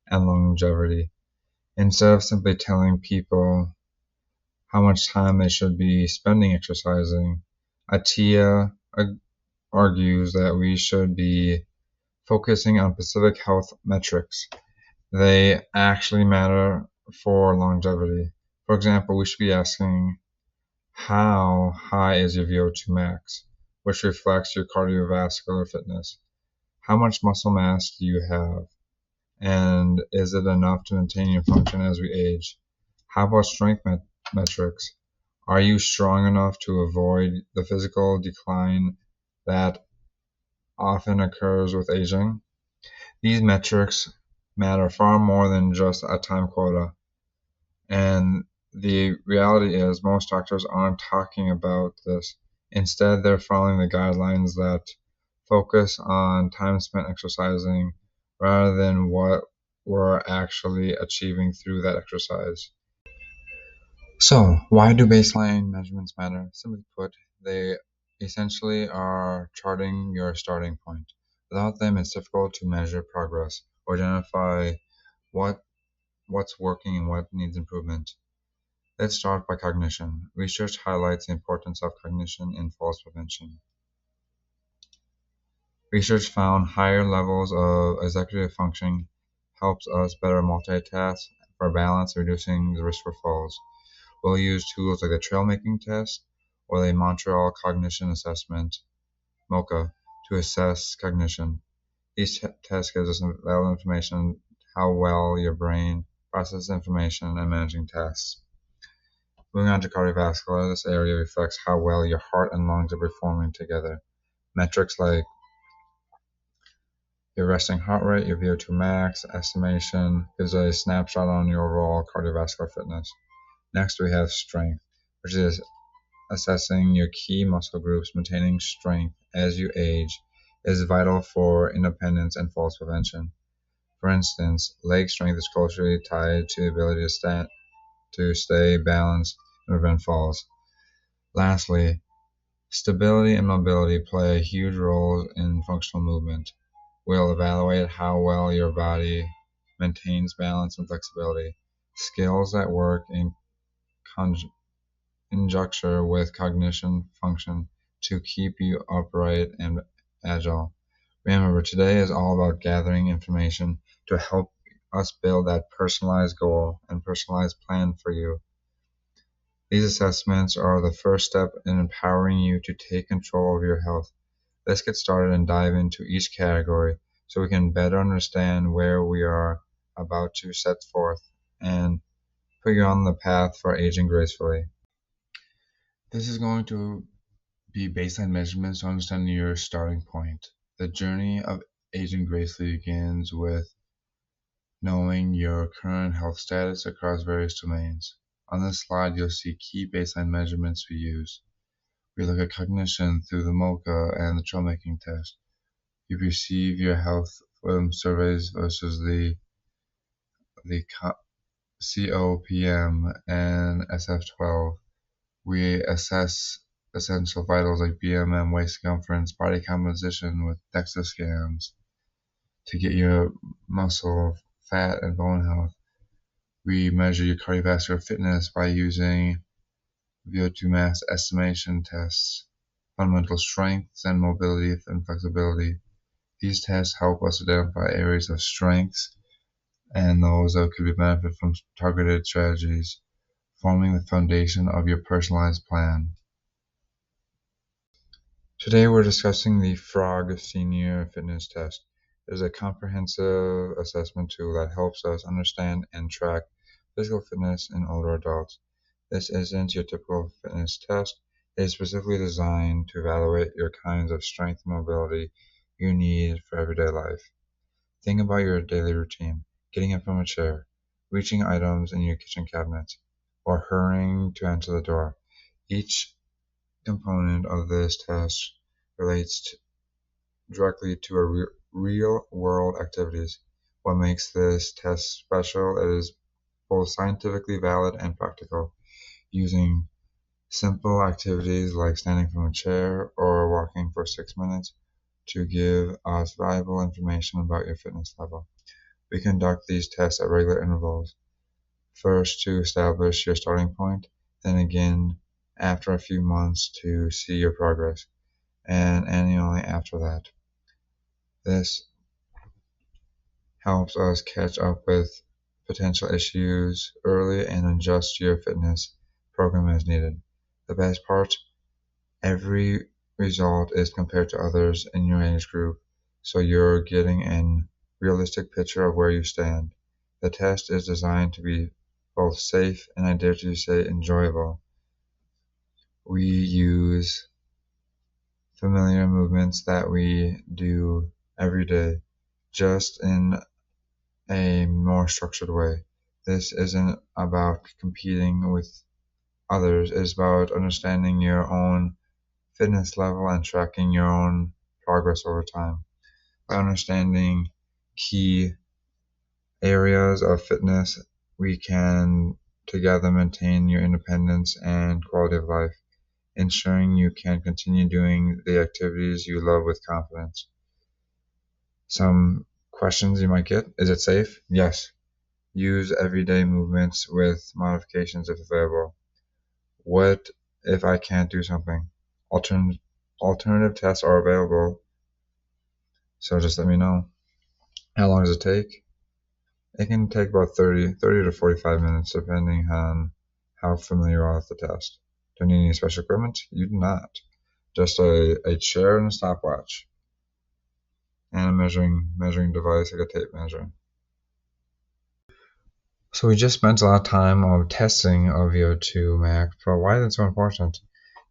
B: and longevity. Instead of simply telling people how much time they should be spending exercising, Attia argues that we should be focusing on specific health metrics. They actually matter for longevity. For example, we should be asking, how high is your VO2 max, which reflects your cardiovascular fitness? How much muscle mass do you have? And is it enough to maintain your function as we age? How about strength metrics? Are you strong enough to avoid the physical decline that often occurs with aging? These metrics matter far more than just a time quota. And the reality is most doctors aren't talking about this. Instead, they're following the guidelines that focus on time spent exercising rather than what we're actually achieving through that exercise. So, why do baseline measurements matter? Simply put, they essentially are charting your starting point. Without them, it's difficult to measure progress or identify what's working and what needs improvement. Let's start by cognition. Research highlights the importance of cognition in falls prevention. Research found higher levels of executive functioning helps us better multitask for balance, reducing the risk for falls. We'll use tools like the trail making test or the Montreal Cognition Assessment, MoCA, to assess cognition. Each test gives us valuable information on how well your brain processes information and managing tasks. Moving on to cardiovascular, this area reflects how well your heart and lungs are performing together. Metrics like your resting heart rate, your VO2 max estimation gives a snapshot on your overall cardiovascular fitness. Next, we have strength, which is assessing your key muscle groups. Maintaining strength as you age is vital for independence and falls prevention. For instance, leg strength is closely tied to the ability to stay balanced and prevent falls. Lastly, stability and mobility play a huge role in functional movement. We'll evaluate how well your body maintains balance and flexibility, skills that work in conjunction with cognition function to keep you upright and agile. Remember, today is all about gathering information to help us build that personalized goal and personalized plan for you. These assessments are the first step in empowering you to take control of your health. Let's get started and dive into each category so we can better understand where we are about to set forth and put you on the path for aging gracefully. This is going to be baseline measurements to understand your starting point. The journey of aging gracefully begins with knowing your current health status across various domains. On this slide, you'll see key baseline measurements we use. We look at cognition through the MoCA and the trail making test. You perceive your health surveys versus the COPM and SF12. We assess essential vitals like BMM, waist circumference, body composition with DEXA scans to get your muscle, fat, and bone health. We measure your cardiovascular fitness by using VO2 max estimation tests, fundamental strengths, and mobility and flexibility. These tests help us identify areas of strengths and those that could benefit from targeted strategies, forming the foundation of your personalized plan. Today we're discussing the FROG Senior Fitness Test. It is a comprehensive assessment tool that helps us understand and track physical fitness in older adults. This isn't your typical fitness test. It is specifically designed to evaluate your kinds of strength and mobility you need for everyday life. Think about your daily routine, getting up from a chair, reaching items in your kitchen cabinets, or hurrying to enter the door. Each component of this test relates directly to real-world activities. What makes this test special is both scientifically valid and practical, using simple activities like standing from a chair or walking for 6 minutes to give us valuable information about your fitness level. We conduct these tests at regular intervals, first to establish your starting point, then again after a few months to see your progress, and annually after that. This helps us catch up with potential issues early and adjust your fitness program as needed. The best part, every result is compared to others in your age group, so you're getting a realistic picture of where you stand. The test is designed to be both safe and, I dare to say, enjoyable. We use familiar movements that we do every day, just in a more structured way. This isn't about competing with others, it's about understanding your own fitness level and tracking your own progress over time. By understanding key areas of fitness, we can together maintain your independence and quality of life, ensuring you can continue doing the activities you love with confidence. Some questions you might get: is it safe? Yes. Use everyday movements with modifications if available. What if I can't do something? Alternative tests are available, so just let me know. How long does it take? It can take about 30 to 45 minutes depending on how familiar you are with the test. Do you need any special equipment? You do not. Just a chair and a stopwatch. And a measuring device like a tape measure. So we just spent a lot of time on testing of VO2 max, but why is it so important?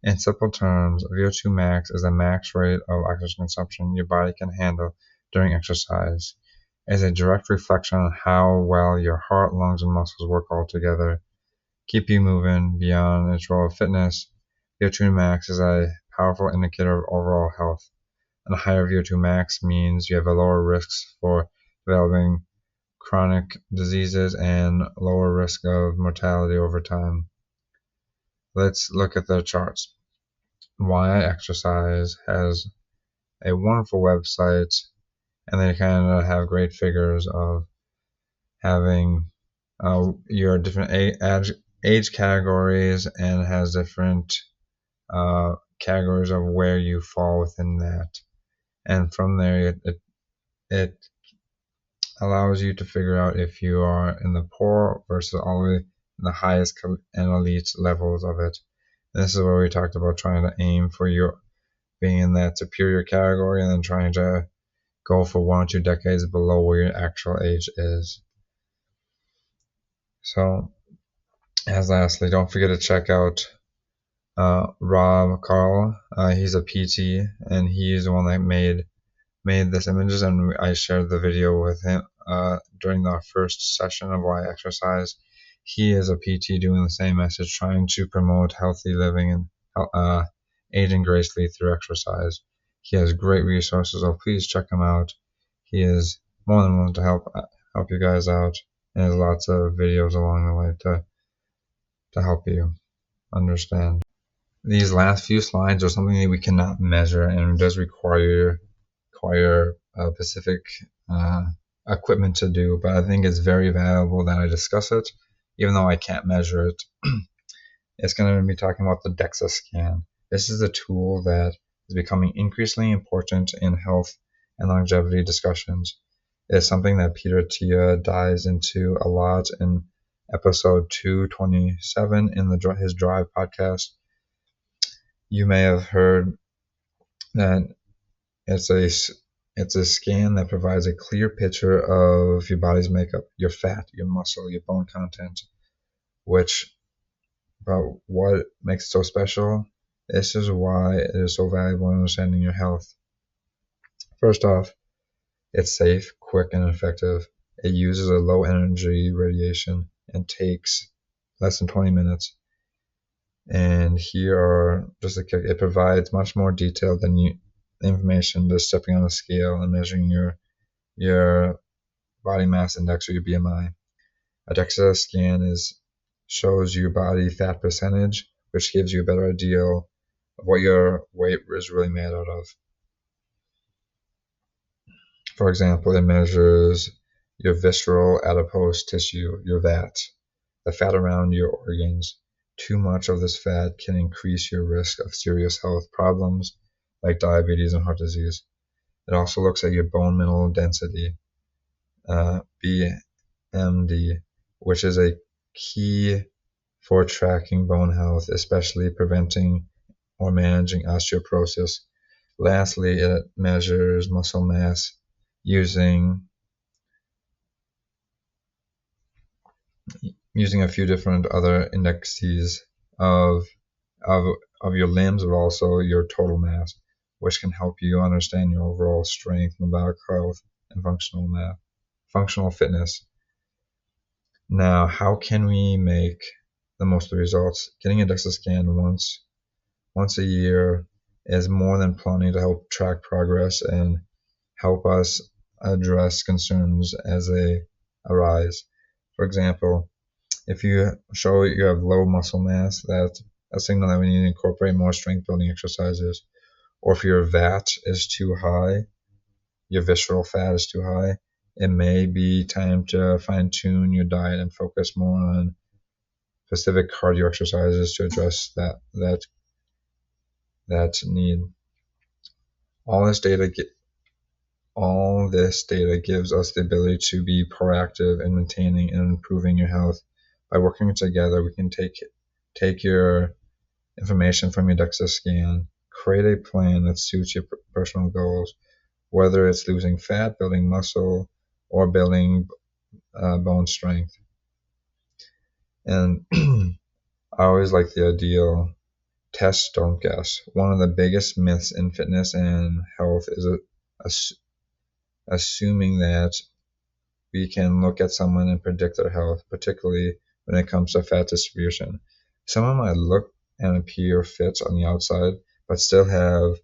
B: In simple terms, VO2 max is the max rate of oxygen consumption your body can handle during exercise. It is a direct reflection on how well your heart, lungs, and muscles work all together. Keep you moving beyond its role of fitness. VO2 max is a powerful indicator of overall health. And a higher VO2 max means you have a lower risks for developing chronic diseases and lower risk of mortality over time. Let's look at the charts. Why Exercise has a wonderful website, and they kind of have great figures of having your different age categories, and has different categories of where you fall within that. And from there, it allows you to figure out if you are in the poor versus all the way in the highest and elite levels of it. And this is where we talked about trying to aim for your being in that superior category, and then trying to go for 1 or 2 decades below where your actual age is. So, as lastly, don't forget to check out Rob Carl. He's a PT, and he's the one that made this images, and I shared the video with him during our first session of Why Exercise. He is a PT doing the same message, trying to promote healthy living and aging gracefully through exercise. He has great resources, so please check him out. He is more than willing to help you guys out, and there's lots of videos along the way to help you understand. These last few slides are something that we cannot measure, and it does require specific equipment to do, but I think it's very valuable that I discuss it, even though I can't measure it. It's going to be talking about the DEXA scan. This is a tool that is becoming increasingly important in health and longevity discussions. It's something that Peter Attia dives into a lot in episode 227 in his Drive podcast. You may have heard that it's a scan that provides a clear picture of your body's makeup, your fat, your muscle, your bone content, but what makes it so special? This is why it is so valuable in understanding your health. First off, it's safe, quick, and effective. It uses a low energy radiation and takes less than 20 minutes. And here are just a kick. It provides much more detail than information just stepping on a scale and measuring your body mass index or your BMI. A DEXA scan shows your body fat percentage, which gives you a better idea of what your weight is really made out of. For example, it measures your visceral adipose tissue, your VAT, the fat around your organs. Too much of this fat can increase your risk of serious health problems like diabetes and heart disease. It also looks at your bone mineral density, BMD, which is a key for tracking bone health, especially preventing or managing osteoporosis. Lastly, it measures muscle mass using a few different other indexes of your limbs, but also your total mass, which can help you understand your overall strength, metabolic health, and functional fitness. Now, how can we make the most of the results? Getting a DEXA scan once a year is more than plenty to help track progress and help us address concerns as they arise. For example, if you show you have low muscle mass, that's a signal that we need to incorporate more strength building exercises. Or if your VAT is too high, your visceral fat is too high, it may be time to fine tune your diet and focus more on specific cardio exercises to address that need. All this data gives us the ability to be proactive in maintaining and improving your health. By working together, we can take take your information from your DEXA scan, create a plan that suits your personal goals, whether it's losing fat, building muscle, or building bone strength. And I always like the ideal test, don't guess. One of the biggest myths in fitness and health is assuming that we can look at someone and predict their health, particularly when it comes to fat distribution. Someone might look and appear fit on the outside, but still have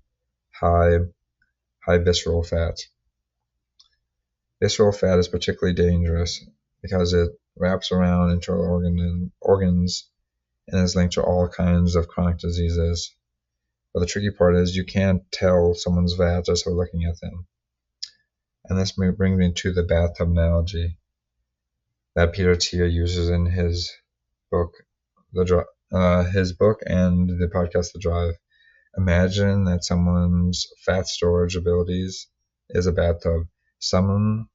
B: high visceral fat. Visceral fat is particularly dangerous because it wraps around internal organs and is linked to all kinds of chronic diseases. But the tricky part is you can't tell someone's fat just by looking at them. And this brings me to the bathtub analogy that Peter Attia uses in his book, and the podcast, The Drive. Imagine that someone's fat storage abilities is a bathtub. Some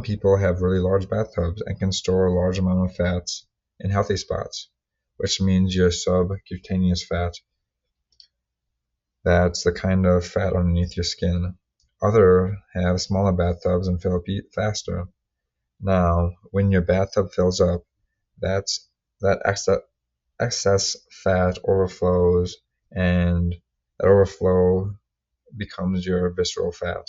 B: people have really large bathtubs and can store a large amount of fats in healthy spots, which means your subcutaneous fat. That's the kind of fat underneath your skin. Others have smaller bathtubs and fill up faster. Now, when your bathtub fills up, that excess fat overflows, and that overflow becomes your visceral fat,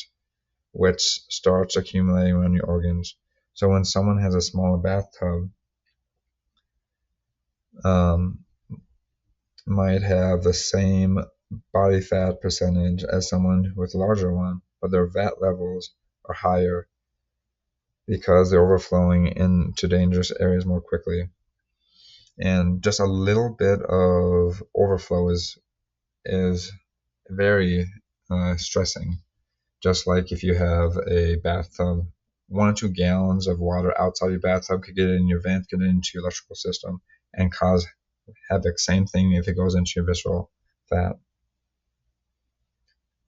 B: which starts accumulating around your organs. So when someone has a smaller bathtub, might have the same body fat percentage as someone with a larger one, but their fat levels are higher because they're overflowing into dangerous areas more quickly. And just a little bit of overflow is very stressing. Just like if you have a bathtub, 1 or 2 gallons of water outside your bathtub could get in your vent, get into your electrical system, and cause havoc. Same thing if it goes into your visceral fat.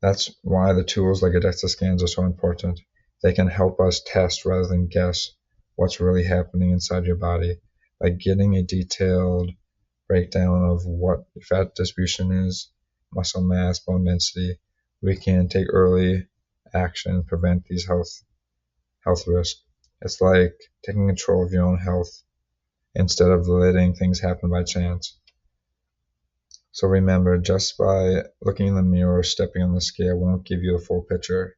B: That's why the tools like DEXA scans are so important. They can help us test rather than guess what's really happening inside your body. By getting a detailed breakdown of what fat distribution is, muscle mass, bone density, we can take early action and prevent these health risks. It's like taking control of your own health instead of letting things happen by chance. So remember, just by looking in the mirror or stepping on the scale won't give you a full picture.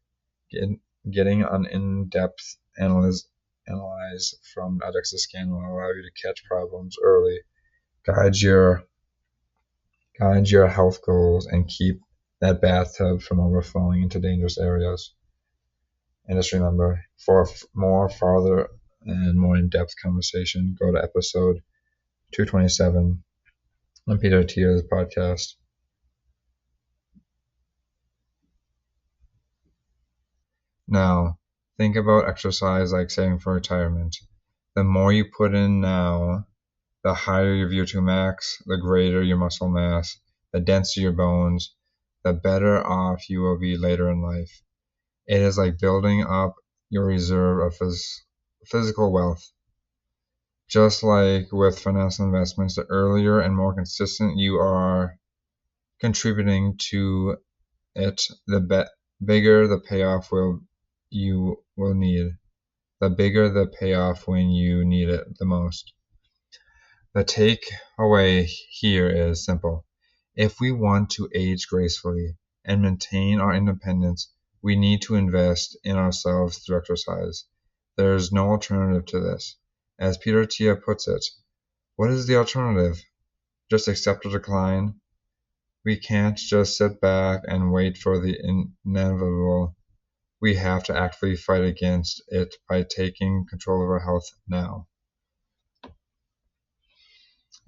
B: Getting an in-depth analyze from a DEXA scan will allow you to catch problems early, guide your health goals, and keep that bathtub from overflowing into dangerous areas. And just remember, for more farther and more in-depth conversation, go to episode 227 on Peter Attia's podcast. Now, think about exercise like saving for retirement. The more you put in now, the higher your VO2 max, the greater your muscle mass, the denser your bones, the better off you will be later in life. It is like building up your reserve of physical wealth. Just like with financial investments, the earlier and more consistent you are contributing to it, the bigger the payoff you will need. The bigger the payoff when you need it the most. The takeaway here is simple. If we want to age gracefully and maintain our independence, we need to invest in ourselves through exercise. There is no alternative to this. As Peter Attia puts it, what is the alternative? Just accept or decline? We can't just sit back and wait for the inevitable. We have to actively fight against it by taking control of our health now.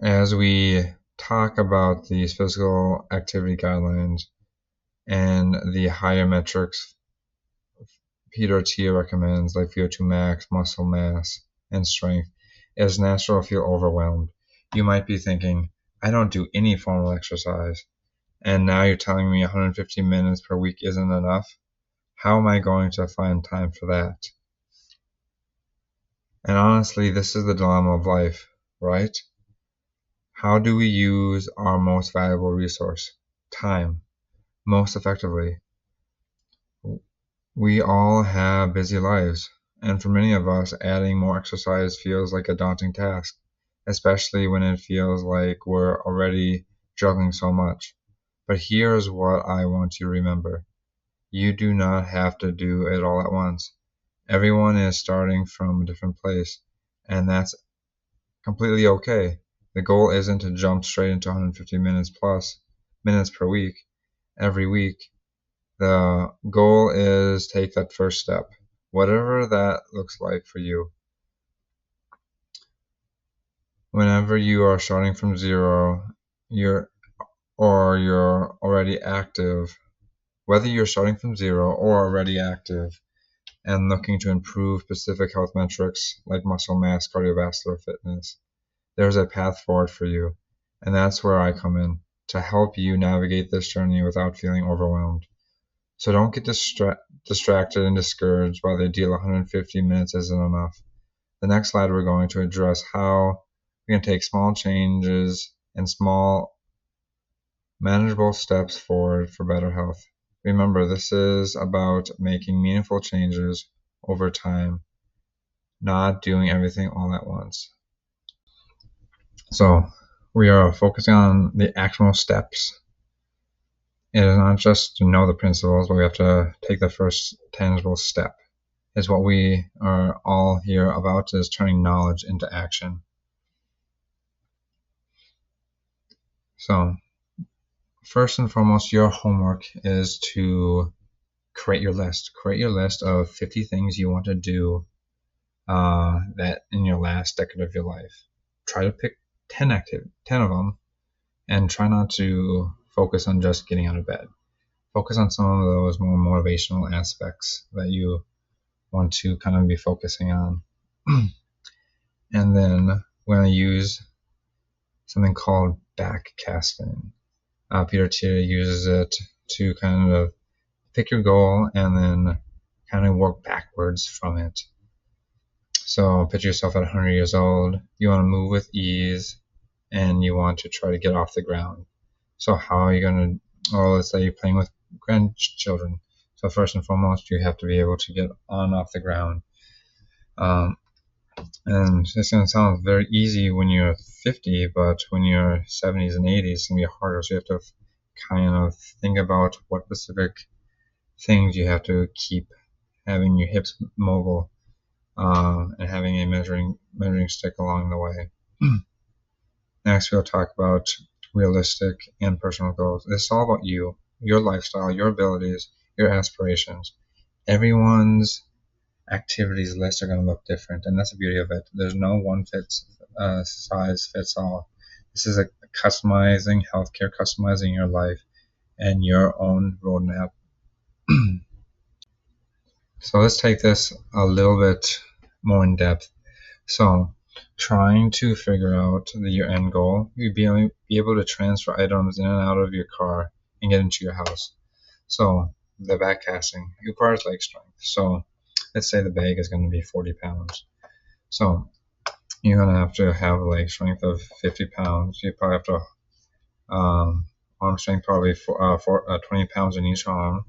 B: As we talk about these physical activity guidelines and the higher metrics Peter Attia recommends, like VO2 max, muscle mass, and strength, it is natural to feel overwhelmed. You might be thinking, I don't do any formal exercise, and now you're telling me 150 minutes per week isn't enough? How am I going to find time for that? And honestly, this is the dilemma of life, right? How do we use our most valuable resource, time, most effectively? We all have busy lives, and for many of us, adding more exercise feels like a daunting task, especially when it feels like we're already juggling so much. But here's what I want you to remember. You do not have to do it all at once. Everyone is starting from a different place, and that's completely okay. The goal isn't to jump straight into 150 minutes per week every week. The goal is take that first step, whatever that looks like for you. Whenever you are starting from zero, you're already active, whether you're starting from zero or already active and looking to improve specific health metrics like muscle mass, cardiovascular fitness, there's a path forward for you. And that's where I come in to help you navigate this journey without feeling overwhelmed. So don't get distracted and discouraged by the ideal 150 minutes isn't enough. The next slide, we're going to address how we can take small changes and small manageable steps forward for better health. Remember, this is about making meaningful changes over time, not doing everything all at once. So we are focusing on the actual steps. It is not just to know the principles, but we have to take the first tangible step. Is what we are all here about, is turning knowledge into action. So first and foremost, your homework is to create your list. Create your list of 50 things you want to do that in your last decade of your life. Try to pick 10 of them, and try not to focus on just getting out of bed. Focus on some of those more motivational aspects that you want to kind of be focusing on. And then we're going to use something called backcasting. Peter Attia uses it to kind of pick your goal and then kind of work backwards from it. So picture yourself at 100 years old. You want to move with ease and you want to try to get off the ground. So how are you going to, or let's say you're playing with grandchildren. So first and foremost, you have to be able to get on off the ground. And it's going to sound very easy when you're 50, but when you're 70s and 80s, it's going to be harder. So you have to kind of think about what specific things you have to keep having your hips mobile, and having a measuring stick along the way. Next, we'll talk about realistic and personal goals. This is all about you, your lifestyle, your abilities, your aspirations. Everyone's activities list are going to look different, and that's the beauty of it. There's no one size fits all. This is a customizing healthcare, customizing your life and your own roadmap. So let's take this a little bit more in depth. So trying to figure out your end goal, you'd be able to transfer items in and out of your car and get into your house. So the backcasting requires leg strength. So let's say the bag is going to be 40 pounds. So you're going to have a leg strength of 50 pounds. You probably have to arm strength probably for 20 pounds in each arm.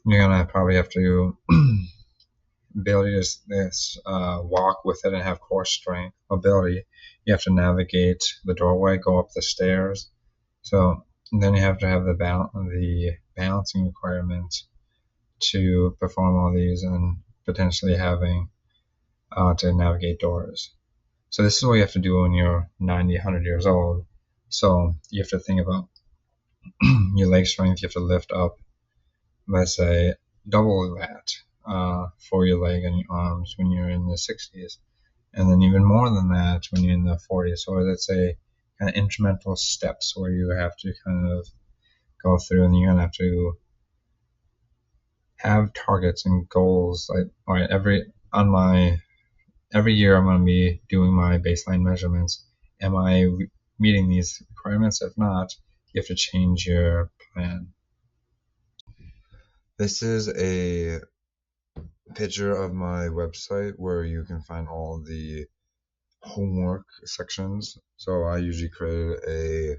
B: You're going to probably have to ability to walk with it and have core strength, mobility. You have to navigate the doorway, go up the stairs. So then you have to have the balancing requirements to perform all these, and potentially having to navigate doors. So this is what you have to do when you're 90, 100 years old. So you have to think about your leg strength. You have to lift up, let's say, double that for your leg and your arms when you're in the 60s, and then even more than that when you're in the 40s. So let's say kind of incremental steps where you have to kind of go through, and you're gonna have to have targets and goals. Like, all right, every year I'm going to be doing my baseline measurements. Am I meeting these requirements? If not, you have to change your plan.
A: This is a picture of my website where you can find all the homework sections. So I usually create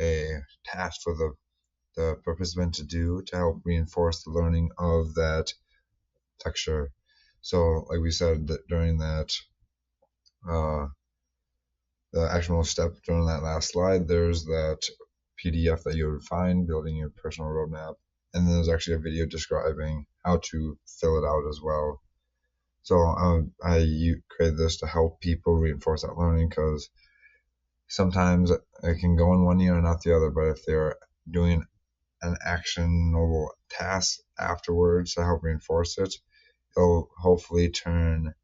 A: a task for the participant to do to help reinforce the learning of that texture. So like we said that during that uh, the actionable step during that last slide, there's that PDF that you would find building your personal roadmap, and then there's actually a video describing how to fill it out as well. So I created this to help people reinforce that learning because sometimes it can go in one ear and not the other. But if they're doing an actionable task afterwards to help reinforce it, it'll hopefully turn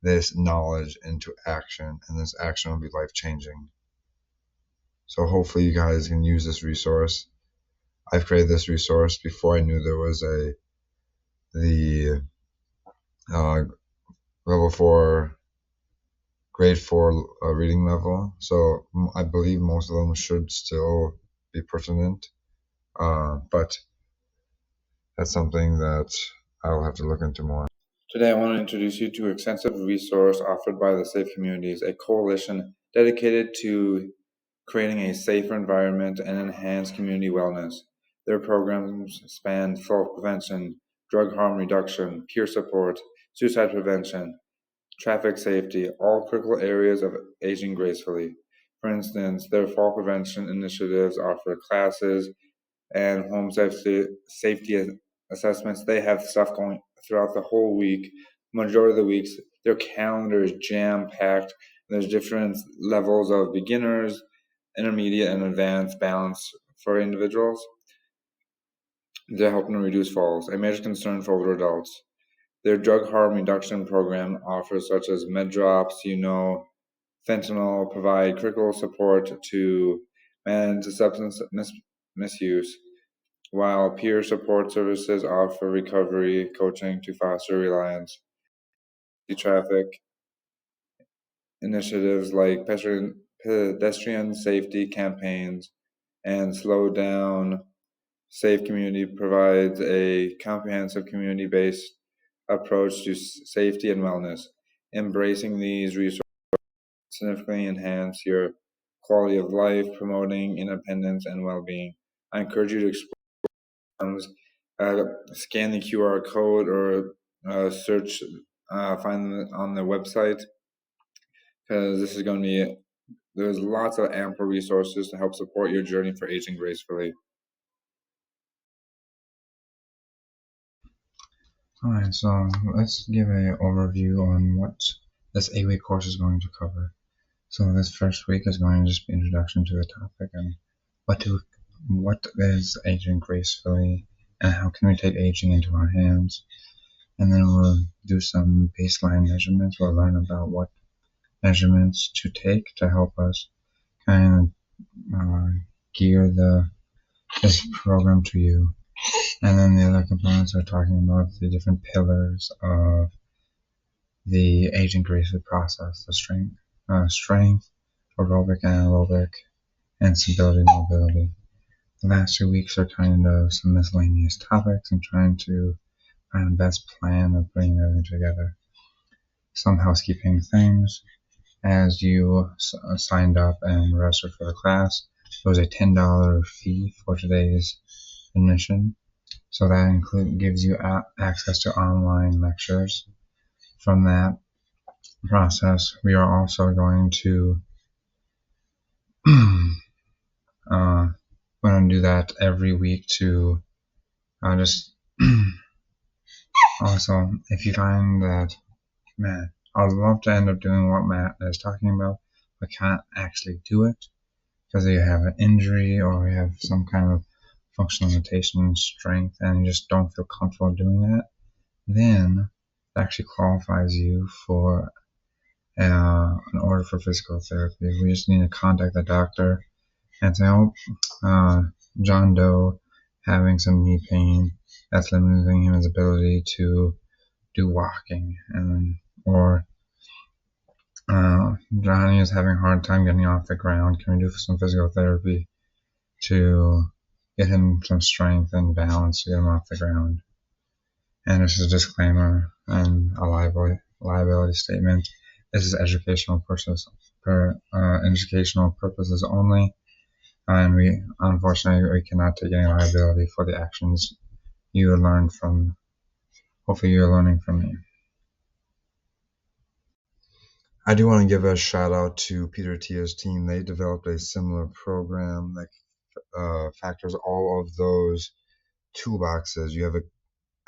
A: this knowledge into action, and this action will be life changing. So hopefully you guys can use this resource. I've created this resource before I knew there was the level 4 grade 4 reading level. So I believe most of them should still be pertinent, but that's something that I'll have to look into more.
C: Today I want to introduce you to an extensive resource offered by the Safe Communities, a coalition dedicated to creating a safer environment and enhance community wellness. Their programs span fall prevention, drug harm reduction, peer support, suicide prevention, traffic safety, all critical areas of aging gracefully. For instance, their fall prevention initiatives offer classes and home safety assessments. They have stuff going throughout the whole week. Majority of the weeks, their calendar is jam-packed. There's different levels of beginners, intermediate, and advanced balance for individuals. They're helping to reduce falls, a major concern for older adults. Their drug harm reduction program offers such as med drops, fentanyl, provide critical support to manage substance misuse, while peer support services offer recovery coaching to foster reliance. Traffic initiatives like pedestrian safety campaigns and Slow Down Safe Community provides a comprehensive community-based approach to safety and wellness. Embracing these resources significantly enhance your quality of life, promoting independence and well-being. I encourage you to explore, scan the QR code or search, find them on the website, because this is going to be, there's lots of ample resources to help support your journey for aging gracefully.
B: Alright, so let's give an overview on what this 8-week course is going to cover. So this first week is going to just be introduction to the topic and what is aging gracefully and how can we take aging into our hands. And then we'll do some baseline measurements. We'll learn about what measurements to take to help us kind of gear this program to you. And then the other components are talking about the different pillars of the aging gracefully process, the strength, aerobic, anaerobic, and stability, mobility. The last 2 weeks are kind of some miscellaneous topics and trying to find the best plan of bringing everything together. Some housekeeping things. As you signed up and registered for the class, there was a $10 fee for today's admission. So that gives you access to online lectures. From that process, we are also going to do that every week to just also, if you find that, man, I'd love to end up doing what Matt is talking about, but can't actually do it because you have an injury or you have some kind of functional limitation, strength, and you just don't feel comfortable doing that, then it actually qualifies you for an order for physical therapy. We just need to contact the doctor and say, John Doe having some knee pain that's limiting his ability to do walking, or Johnny is having a hard time getting off the ground. Can we do some physical therapy to get him some strength and balance to get him off the ground? And this is a disclaimer and a liability statement. This is educational purposes only, and we unfortunately cannot take any liability for the actions you learned from. Hopefully, you're learning from me.
A: I do want to give a shout out to Peter Attia's team. They developed a similar program that factors all of those toolboxes. You have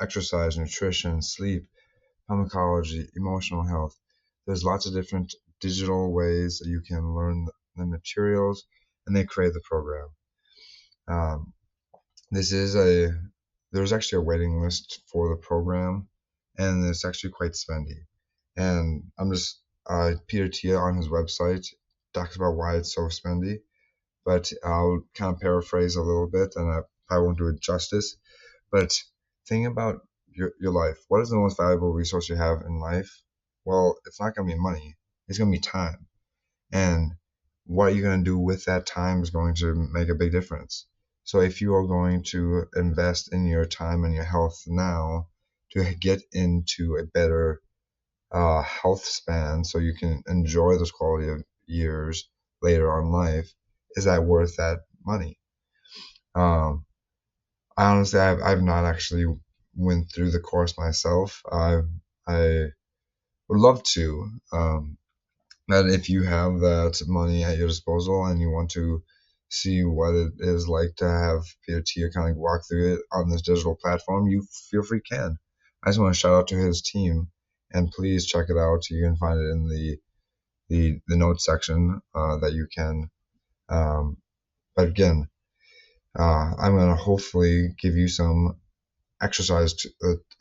A: exercise, nutrition, sleep, pharmacology, emotional health. There's lots of different digital ways that you can learn the materials, and they create the program. Um, there's actually a waiting list for the program, and it's actually quite spendy. And Peter Attia on his website talks about why it's so spendy, but I'll kind of paraphrase a little bit, and I won't do it justice. But think about your life. What is the most valuable resource you have in life? Well, it's not going to be money. It's going to be time. And what you're going to do with that time is going to make a big difference. So if you are going to invest in your time and your health now to get into a better health span so you can enjoy those quality of years later on in life, is that worth that money? I honestly, I've not actually went through the course myself. I would love to. That if you have that money at your disposal and you want to see what it is like to have Peter Attia kind of walk through it on this digital platform, you feel free can. I just want to shout out to his team, and please check it out. You can find it in the notes section that you can. But again, I'm going to hopefully give you some exercise.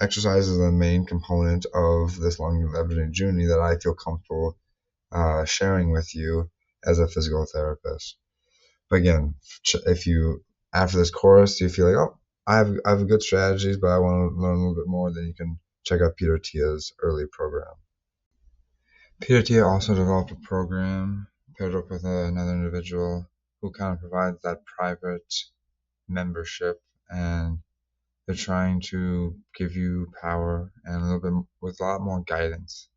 A: Exercise is the main component of this longevity journey that I feel comfortable sharing with you as a physical therapist. But again, if you after this course you feel like, oh, I have good strategies, but I want to learn a little bit more, then you can check out Peter Attia's early program. Peter Attia also developed a program paired up with another individual who kind of provides that private membership, and they're trying to give you power and a little bit with a lot more guidance.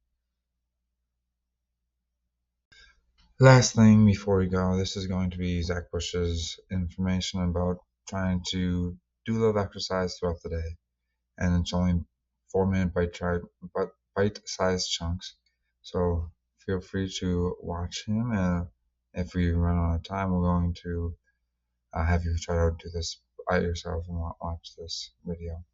A: Last thing before we go, this is going to be Zach Bush's information about trying to do a little exercise throughout the day, and it's only 4-minute bite-sized chunks. So feel free to watch him, and if we run out of time, we're going to have you try to do this by yourself and watch this video.